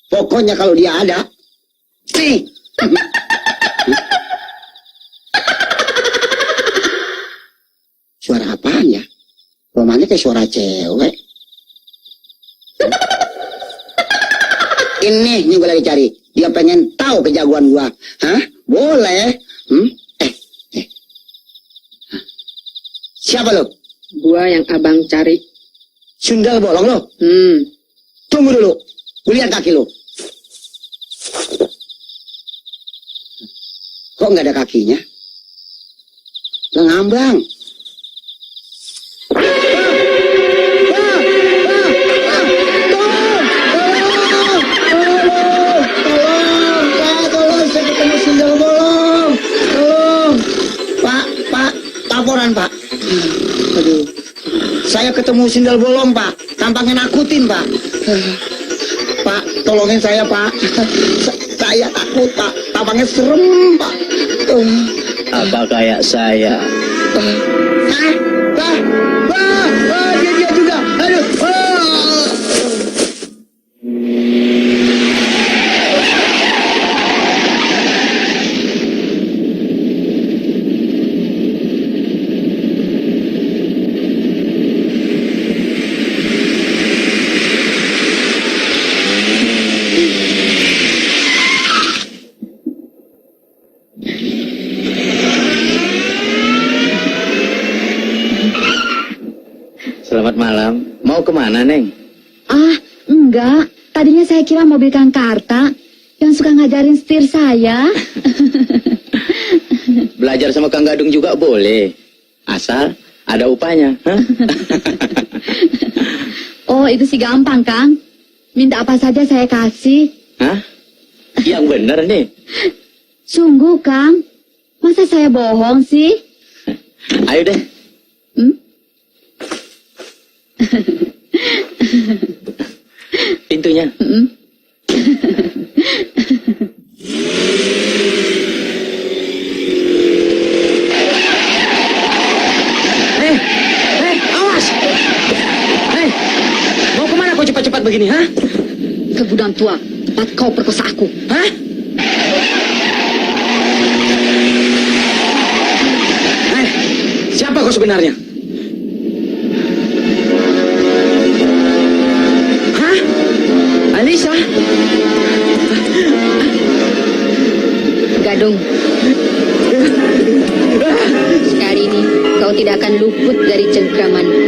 Pokoknya kalau dia ada, nih. Suara apaan ya? Romannya kayak suara cewek. Ini gue lagi cari. Dia pengen tahu kejagoan gua. Hah? Boleh. Siapa lo? Gua yang abang cari. Sundal bolong lo? Tunggu dulu. Gue lihat kaki lo. Kok nggak ada kakinya? Ngambang. Laporan, Pak. Aduh. Saya ketemu sindal bolong, Pak. Tampaknya nakutin, Pak. Pak, tolongin saya, Pak. Saya takut, Pak. Tampaknya serem, Pak. Apa kayak saya? Dia juga. Aduh. mana, Neng? Ah, enggak. Tadinya saya kira mobil Kang Karta yang suka ngajarin setir saya. Belajar sama Kang Gadung juga boleh. Asal ada upahnya. Hah? Oh, itu sih gampang, Kang. Minta apa saja saya kasih. Hah? Yang bener nih. Sungguh, Kang. Masa saya bohong sih? Ayo deh. Pintunya. Awas! Mau kemana kau cepat-cepat begini, ha? Ke gudang tua, tempat kau perkosa aku. Hah? Siapa kau sebenarnya? Hah? Alisa? Gadung. Sekali ini kau tidak akan luput dari cengkramanku.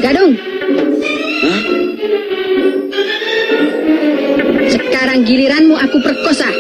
Gadung. Sekarang giliranmu aku perkosa.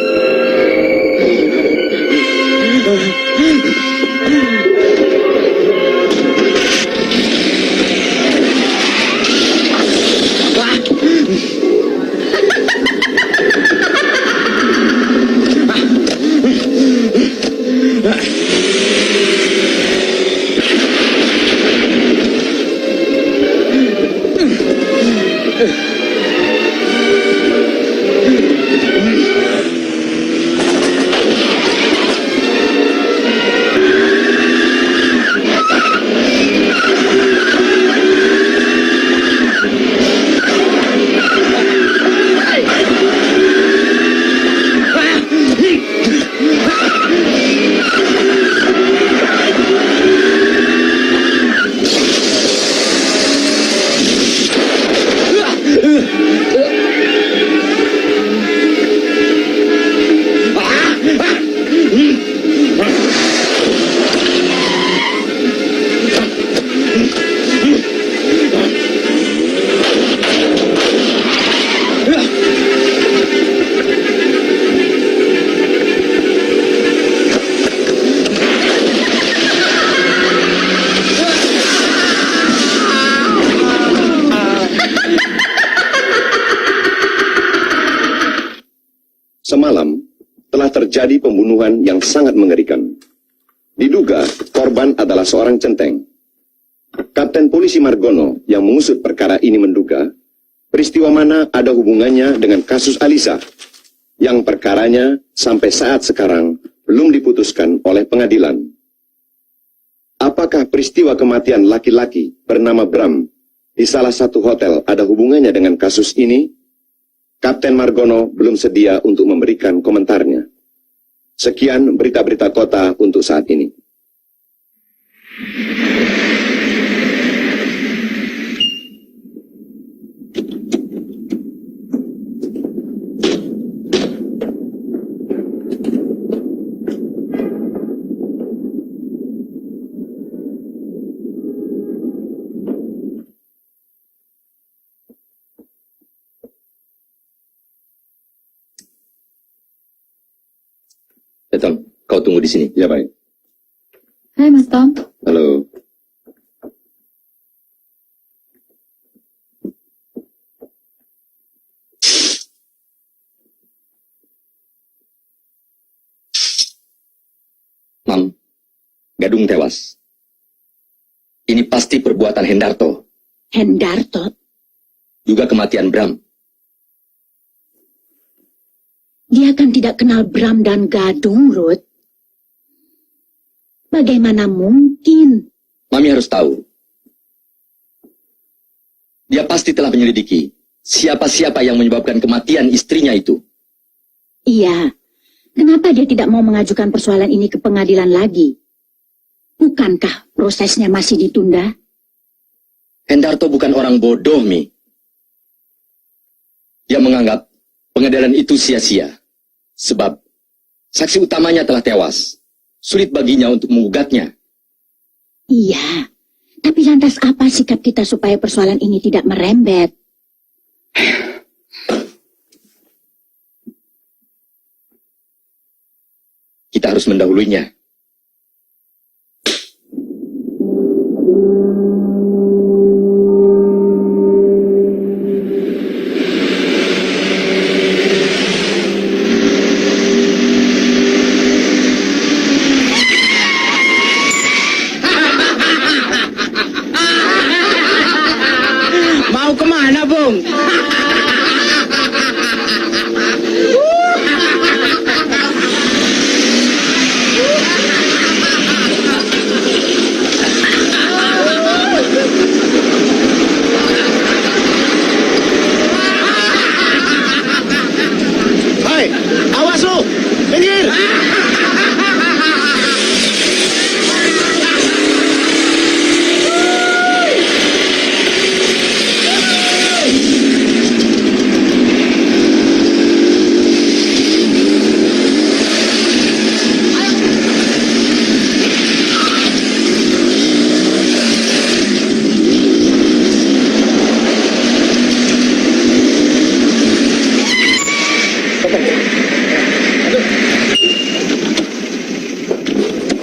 Semalam telah terjadi pembunuhan yang sangat mengerikan. Diduga korban adalah seorang centeng. Kapten Polisi Margono yang mengusut perkara ini menduga peristiwa mana ada hubungannya dengan kasus Alisa yang perkaranya sampai saat sekarang belum diputuskan oleh pengadilan. Apakah peristiwa kematian laki-laki bernama Bram di salah satu hotel ada hubungannya dengan kasus ini? Kapten Margono belum sedia untuk memberikan komentarnya. Sekian berita-berita kota untuk saat ini. Tom, kau tunggu di sini. Ya baik. Hai Mas Tom. Halo. Mam, Gadung tewas. Ini pasti perbuatan Hendarto, Hendarto, juga kematian Bram. dia kan tidak kenal Bram dan Gadung, Ruth. Bagaimana mungkin? Mami harus tahu. Dia pasti telah menyelidiki siapa-siapa yang menyebabkan kematian istrinya itu. Iya. Kenapa dia tidak mau mengajukan persoalan ini ke pengadilan lagi? Bukankah prosesnya masih ditunda? Hendarto bukan orang bodoh, Mi. Dia menganggap pengadilan itu sia-sia. Sebab saksi utamanya telah tewas. Sulit baginya untuk menggugatnya. Iya. Tapi lantas apa sikap kita supaya persoalan ini tidak merembet? Kita harus mendahulunya. Mau kemana, Bung? Hai, awas lu! Minggir!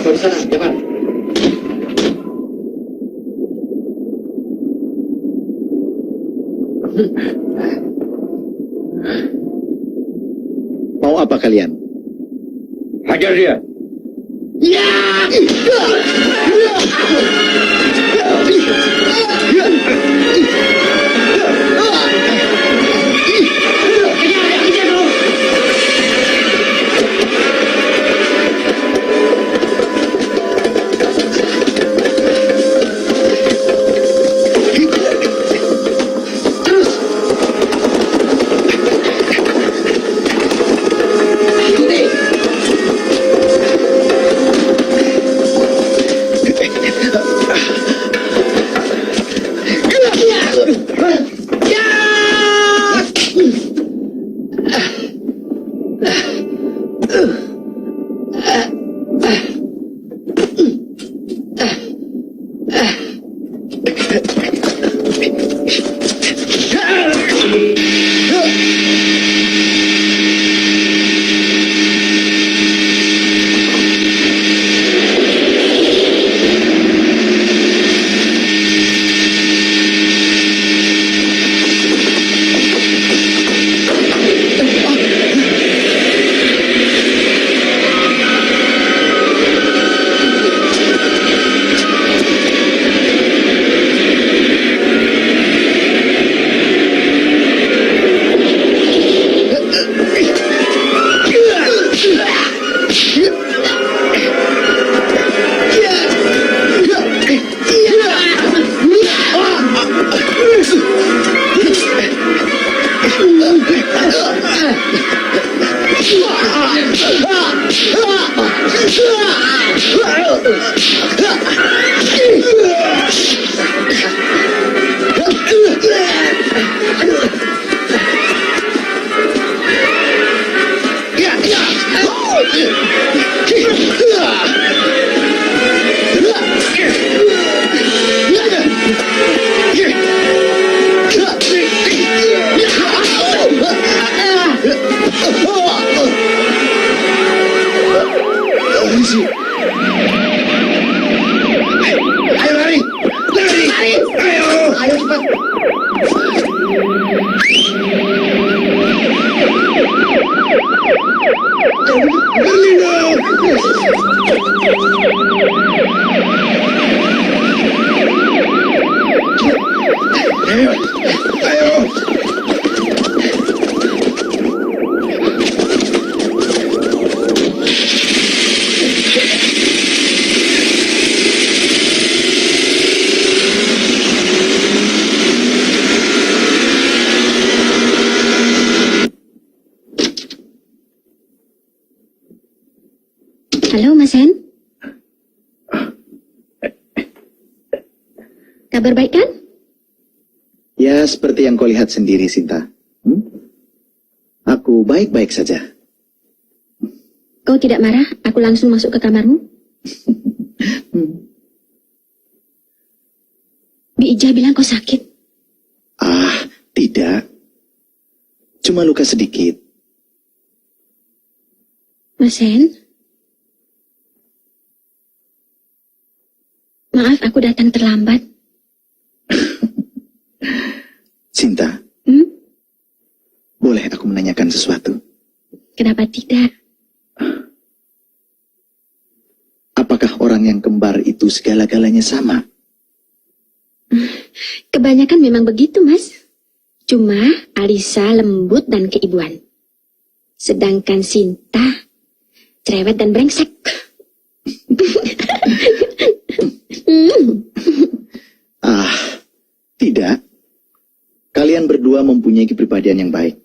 Baru sana, Evan. Mau apa kalian? Hajar dia. Ayo, ayo. Halo, Mas Hen. Kabar baik kan? Ya, seperti yang kau lihat sendiri, Sinta. Aku baik-baik saja. Kau tidak marah? Aku langsung masuk ke kamarmu. Bi Ija bilang kau sakit. Ah, tidak. Cuma luka sedikit. Mas Hen? Maaf, aku datang terlambat. Sinta, boleh aku menanyakan sesuatu? Kenapa tidak? Apakah orang yang kembar itu segala-galanya sama? Kebanyakan memang begitu, Mas. Cuma Alisa lembut dan keibuan. Sedangkan Sinta cerewet dan brengsek. Ah, tidak. Kalian berdua mempunyai kepribadian yang baik.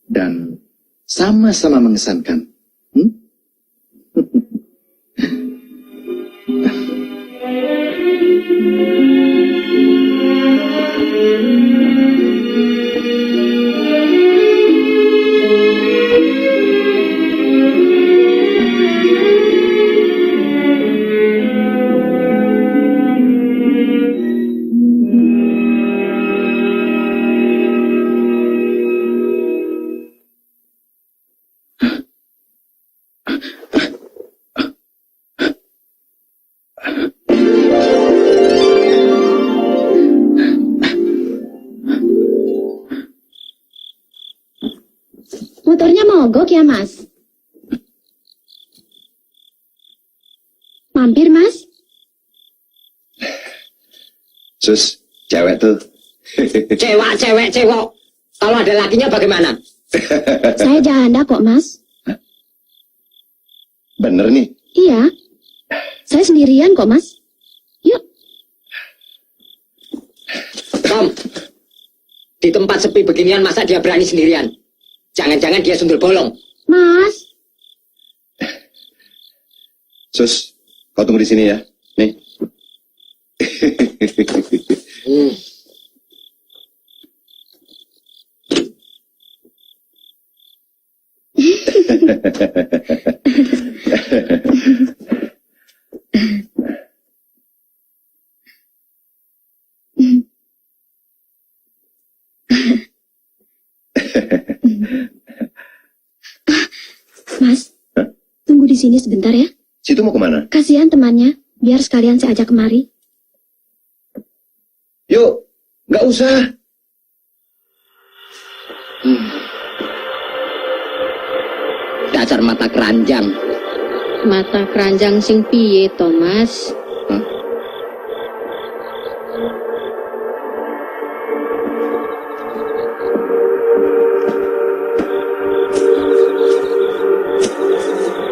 Dan sama-sama mengesankan. Motornya mogok ya, Mas? Mampir, Mas? Sus, cewek tuh. Cewek. Kalau ada lakinya bagaimana? Saya janda kok, Mas. Bener nih. Iya. Saya sendirian kok, Mas. Yuk. Tom, di tempat sepi beginian masa dia berani sendirian? Jangan-jangan dia sundul bolong. Mas. Sus, kau tunggu di sini ya. Nih. Mas, tunggu di sini sebentar ya. Situ mau kemana? Kasihan temannya, biar sekalian saya ajak kemari. Yuk, nggak usah. Dasar mata keranjang. Mata keranjang sing piye, Thomas?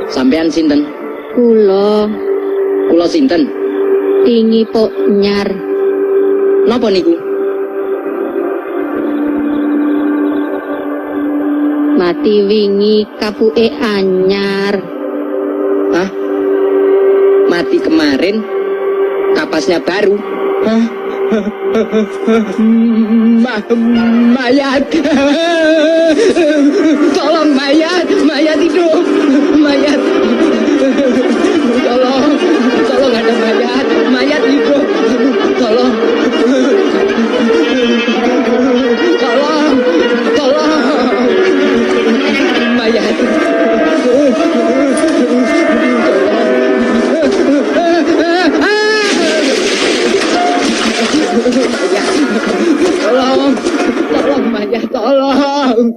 Sampean sinten? Kulo Sinten? tingi pok nyar. Napa niku? Mati wingi kapuke anyar. Hah? Mati kemarin, kapasnya baru. Hah? Mayat. Tolong mayat hidup. Mayat. Tolong ada mayat hidup. Tolong. Mayat. Tolong mayat, tolong.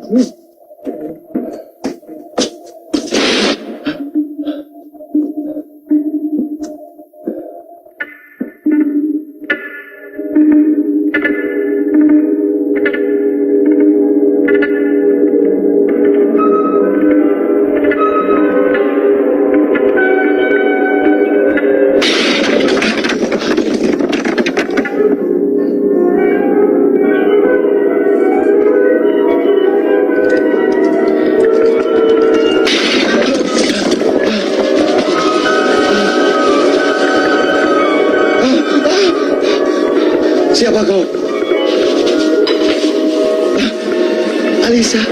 Siapa kau? Alisa.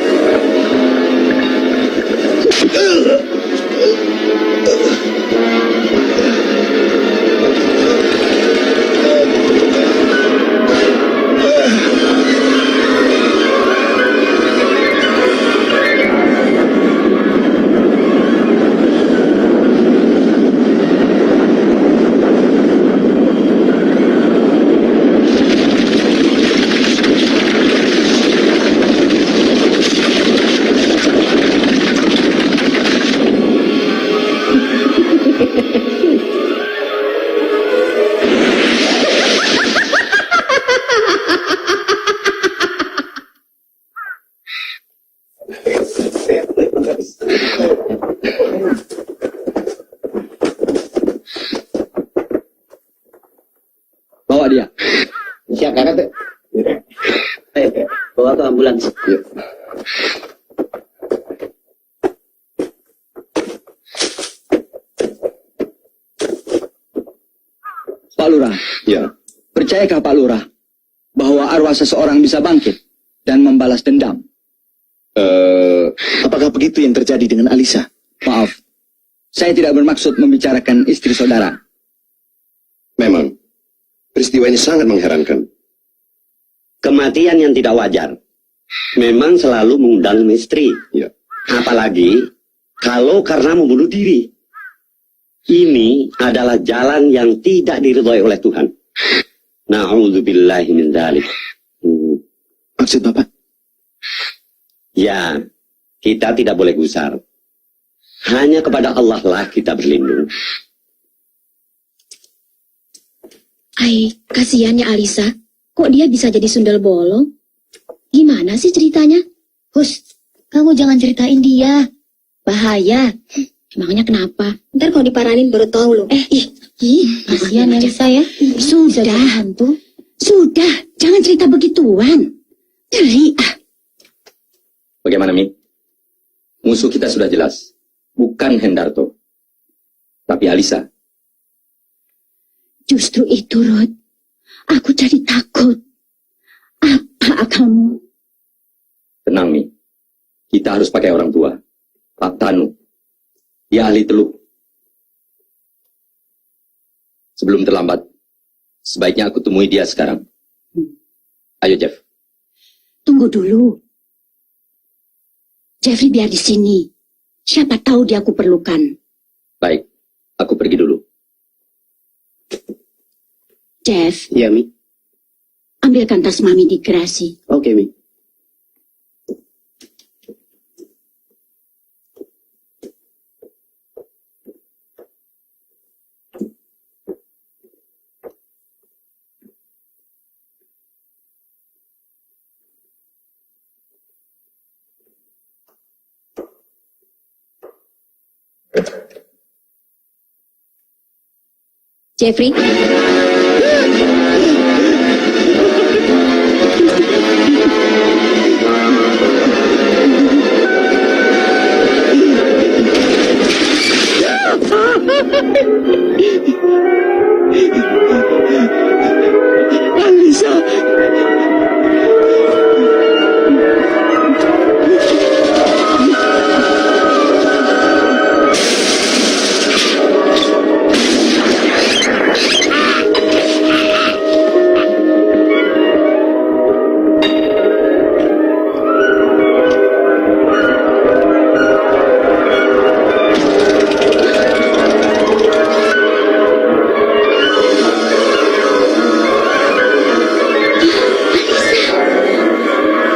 Bawa dia. Siap, kakak. Bawa ke ambulans. Pak Lurah, Ya. percayakah Pak Lurah bahwa arwah seseorang bisa bangkit dan membalas dendam? Apakah begitu yang terjadi dengan Alisa? Maaf, saya tidak bermaksud membicarakan istri saudara. Memang, peristiwa ini sangat mengherankan. Kematian yang tidak wajar memang selalu mengundang misteri. Ya. Apalagi kalau karena membunuh diri. Ini adalah jalan yang tidak diridhoi oleh Tuhan. Na'udzubillahi min dzalik. Maksud Bapak? Ya, kita tidak boleh gusar. Hanya kepada Allah lah kita berlindung. Ai, kasihan ya Alisa. Kok dia bisa jadi sundel bolong? Gimana sih ceritanya? Hus, kamu jangan ceritain dia. Bahaya. Emangnya kenapa? Ntar kalau diparanin baru tahu loh. Kasihan Alisa ya. Sudah, hantu. Sudah, jangan cerita begituan. Ngeri ah. Bagaimana, Mi? Musuh kita sudah jelas. Bukan Hendarto. Tapi Alisa. Justru itu, Rod. Aku jadi takut. Apa akalmu? Tenang, Mi. Kita harus pakai orang tua. Pak Tanu. Dia ahli teluk. Sebelum terlambat, sebaiknya aku temui dia sekarang. Ayo, Jeff. Tunggu dulu. Jeffrey biar di sini. Siapa tahu dia aku perlukan. Baik, aku pergi dulu. Jeff, Ya, Mi. ambilkan tas Mami di garasi. Oke, Mi. Jeffrey, Alisa.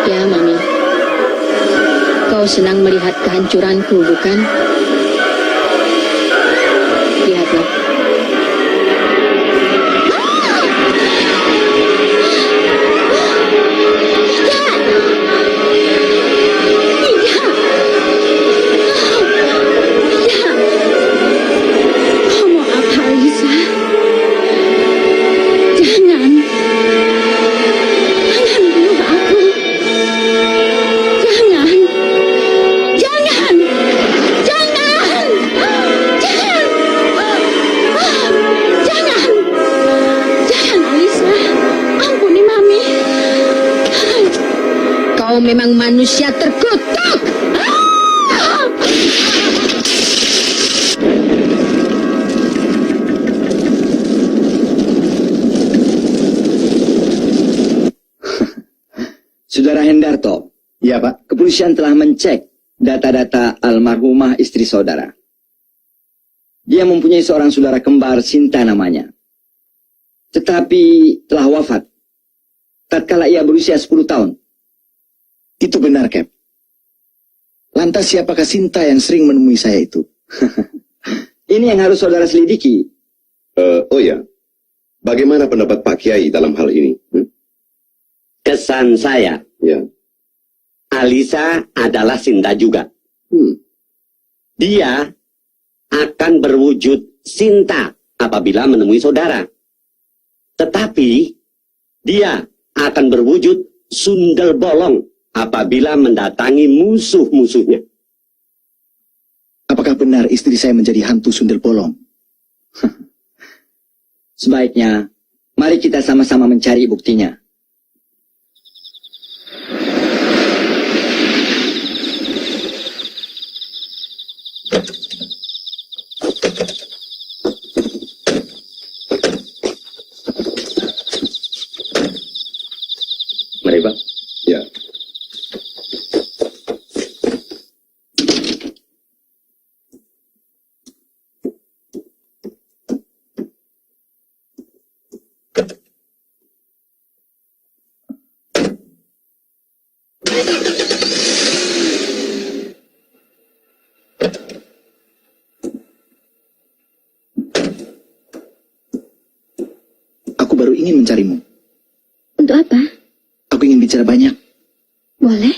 ya Mami. Kau senang melihat kehancuranku, bukan? Lihatlah. Kamu apa, Alisa? Jangan. Jangan bunuh aku. Jangan. Jangan. Jangan. Kau memang manusia terkutuk. Saudara Hendarto, Ya, Pak. kepolisian telah mencek data-data almarhumah istri saudara. Dia mempunyai seorang saudara kembar, Sinta namanya. Tetapi telah wafat tatkala ia berusia 10 tahun. Itu benar, Cap. Lantas siapakah Sinta yang sering menemui saya itu? Ini yang harus saudara selidiki. Oh ya, bagaimana pendapat Pak Kiai dalam hal ini? Kesan saya, Ya. Alisa adalah Sinta juga. Dia akan berwujud Sinta apabila menemui saudara. Tetapi dia akan berwujud sundel bolong apabila mendatangi musuh-musuhnya. Apakah benar istri saya menjadi hantu sundel bolong? Sebaiknya, mari kita sama-sama mencari buktinya. Mari, Pak. Ya. Aku baru ingin mencarimu. Untuk apa? Aku ingin bicara banyak. Boleh?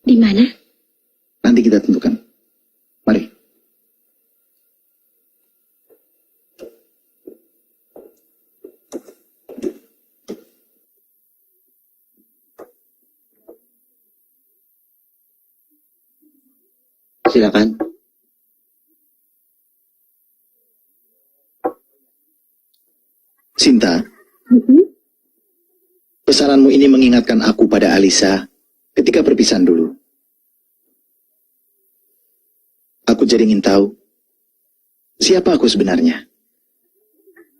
Di mana? Nanti kita tentukan. Mari. Silakan. Sinta, pesananmu ini mengingatkan aku pada Alisa ketika perpisahan dulu. Aku jadi ingin tahu siapa aku sebenarnya.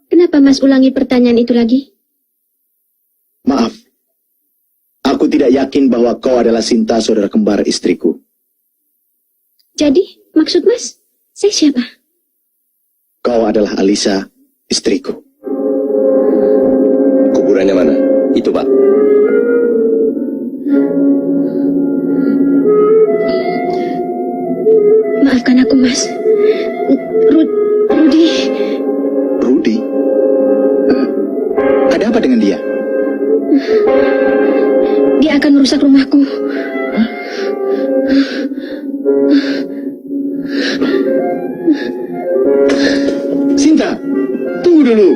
Kenapa Mas ulangi pertanyaan itu lagi? Maaf, aku tidak yakin bahwa kau adalah Sinta, saudara kembar istriku. Jadi, maksud Mas, saya siapa? Kau adalah Alisa, istriku. Kuburannya mana? Itu, Pak. Maafkan aku, Mas. Rudi. Rudi? Ada apa dengan dia? Dia akan merusak rumahku. Sinta, tunggu dulu.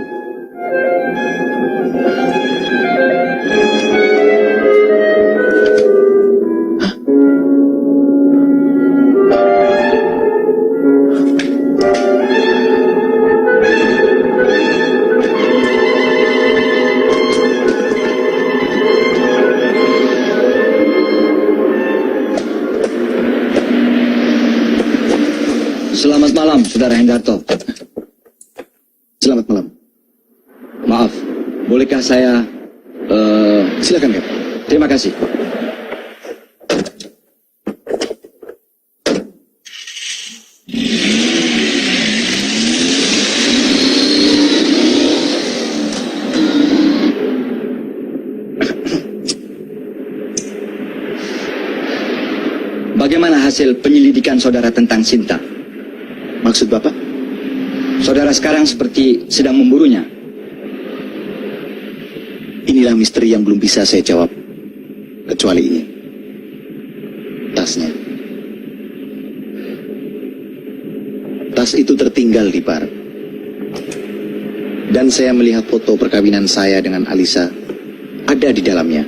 Selamat malam, Saudara Hendarto. Selamat malam. Maaf, bolehkah saya... Silakan, Cap. Terima kasih. Bagaimana hasil penyelidikan saudara tentang Sinta? Maksud Bapak? Saudara sekarang seperti sedang memburunya. Inilah misteri yang belum bisa saya jawab. Kecuali ini. Tasnya. Tas itu tertinggal di bar. Dan saya melihat foto perkawinan saya dengan Alisa ada di dalamnya.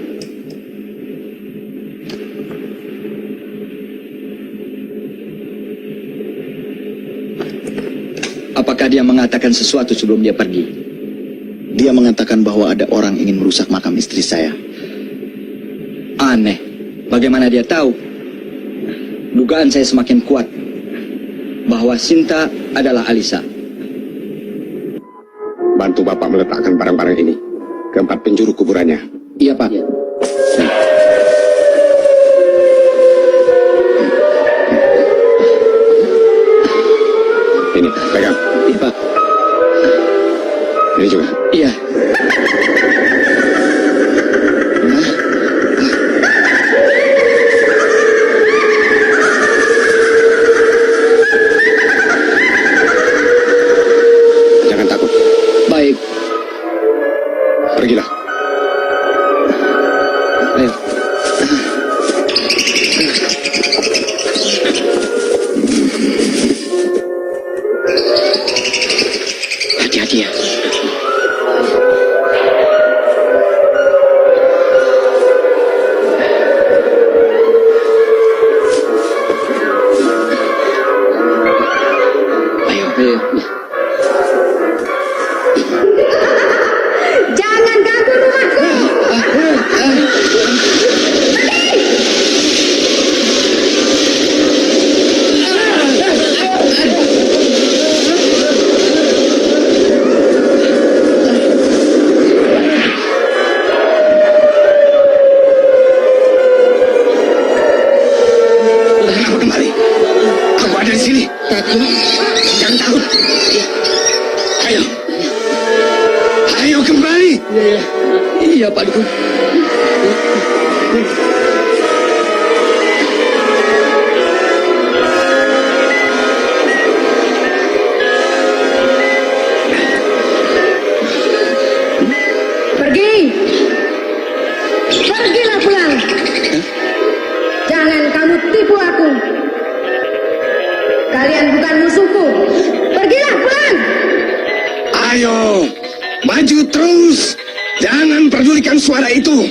Apakah dia mengatakan sesuatu sebelum dia pergi? Dia mengatakan bahwa ada orang ingin merusak makam istri saya. Aneh. Bagaimana dia tahu? Dugaan saya semakin kuat bahwa Sinta adalah Alisa. Bantu Bapak meletakkan barang-barang ini ke 4 penjuru kuburannya. Iya, Pak. Ini, pegang. Iya, Pak. Ini juga. Iya. Jangan takut. Baik. Pergilah. Ayo. Hati-hati ya. Ayo. Jangan ganggu rumahku. Kenapa kembali? Kamu ada di sini. Jangan takut. Ayo. Ayo kembali. Iya, Pak Dukun. Pergi. Pergilah pulang. Jangan kamu tipu aku. Kalian bukan musuhku. Pergilah pulang. Ayo. Maju terus. Jangan pedulikan suara itu.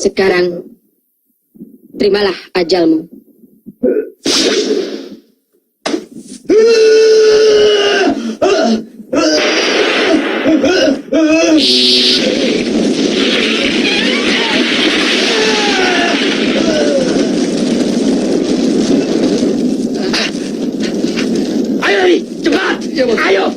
Sekarang, terimalah ajalmu. Ayo, cepat! Ayo!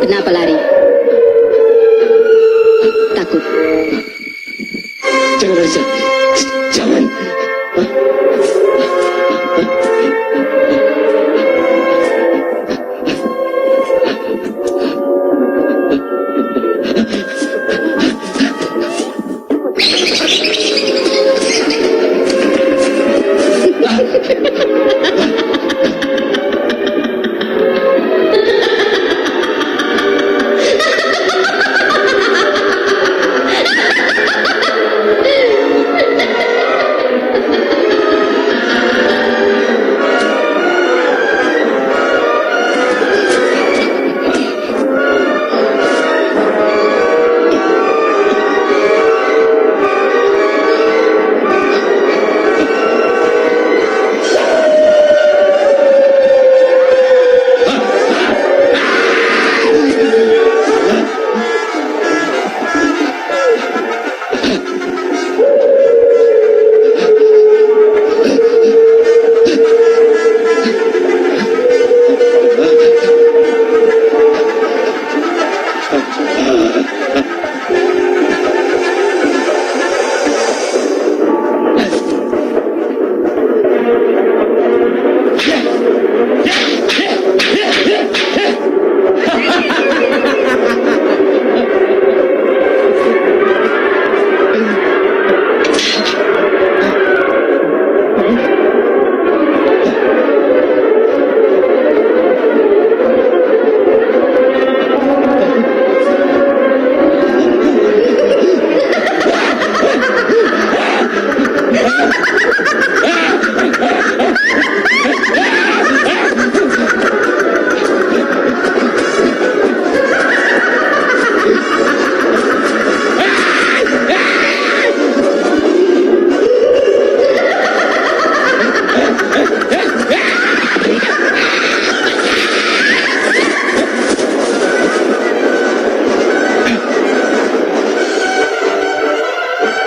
Kenapa lari? Takut? Jangan, Alisa. Jangan.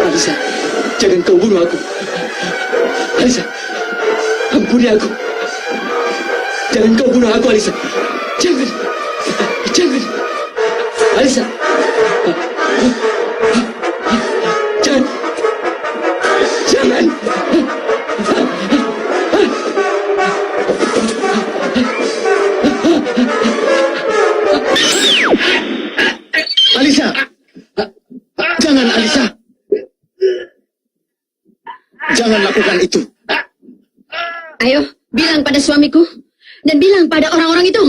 Alisa, jangan kau bunuh aku. Alisa, ampuni aku. Jangan kau bunuh aku, Alisa. Jangan. Jangan. Alisa. Jangan. Jangan. Alisa. Jangan, Alisa. Jangan lakukan itu. Ayo, bilang pada suamiku. Dan bilang pada orang-orang itu.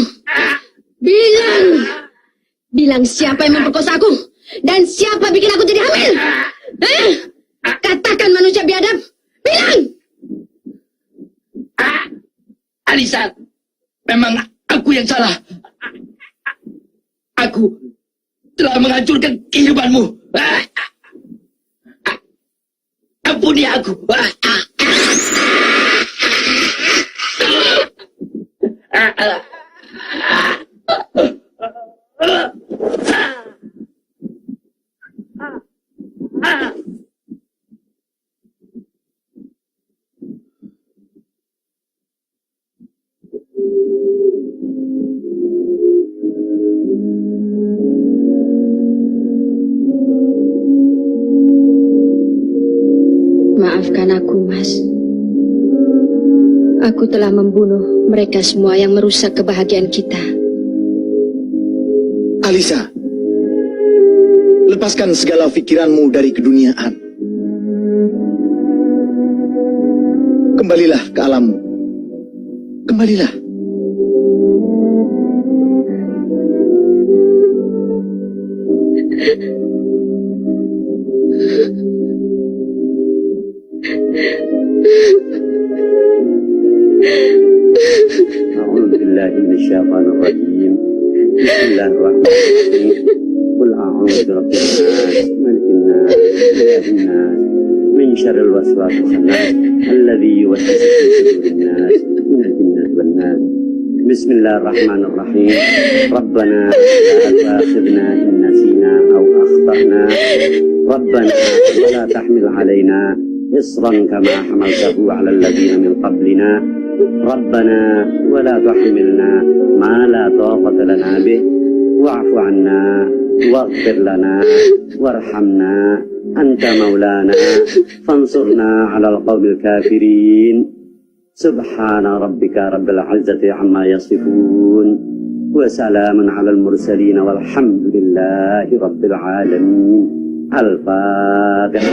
Bilang. Bilang siapa yang memperkosa aku. Dan siapa bikin aku jadi hamil. Katakan manusia biadab. Bilang. Alisa, memang aku yang salah. Aku telah menghancurkan kehidupanmu. Ampuni aku. Maafkan aku, Mas. Aku telah membunuh mereka semua yang merusak kebahagiaan kita. Alisa, lepaskan segala pikiranmu dari keduniaan. Kembalilah ke alammu. Kembalilah. أعوذ بالله من الشيطان الرجيم بسم الله الرحمن الرحيم قل أعوذ برب الناس ملك الناس إله الناس من شر الوسواس الخناس الذي يوسوس في صدور الناس من الجنة والناس بسم الله الرحمن الرحيم ربنا لا تؤاخذنا إن نسينا أو أخطأنا ربنا ولا تحمل علينا إصرا كما حملته على الذين من قبلنا ربنا ولا تحملنا ما لا طاقة لنا به wa'fu anna waghfir lana warhamna anta maulana fansurna 'alal qaumil kafirin. Subhana rabbika rabbil 'izzati 'amma yasifun wa salamun 'alal mursalin walhamdulillahi rabbil alamin. Al-Fatihah.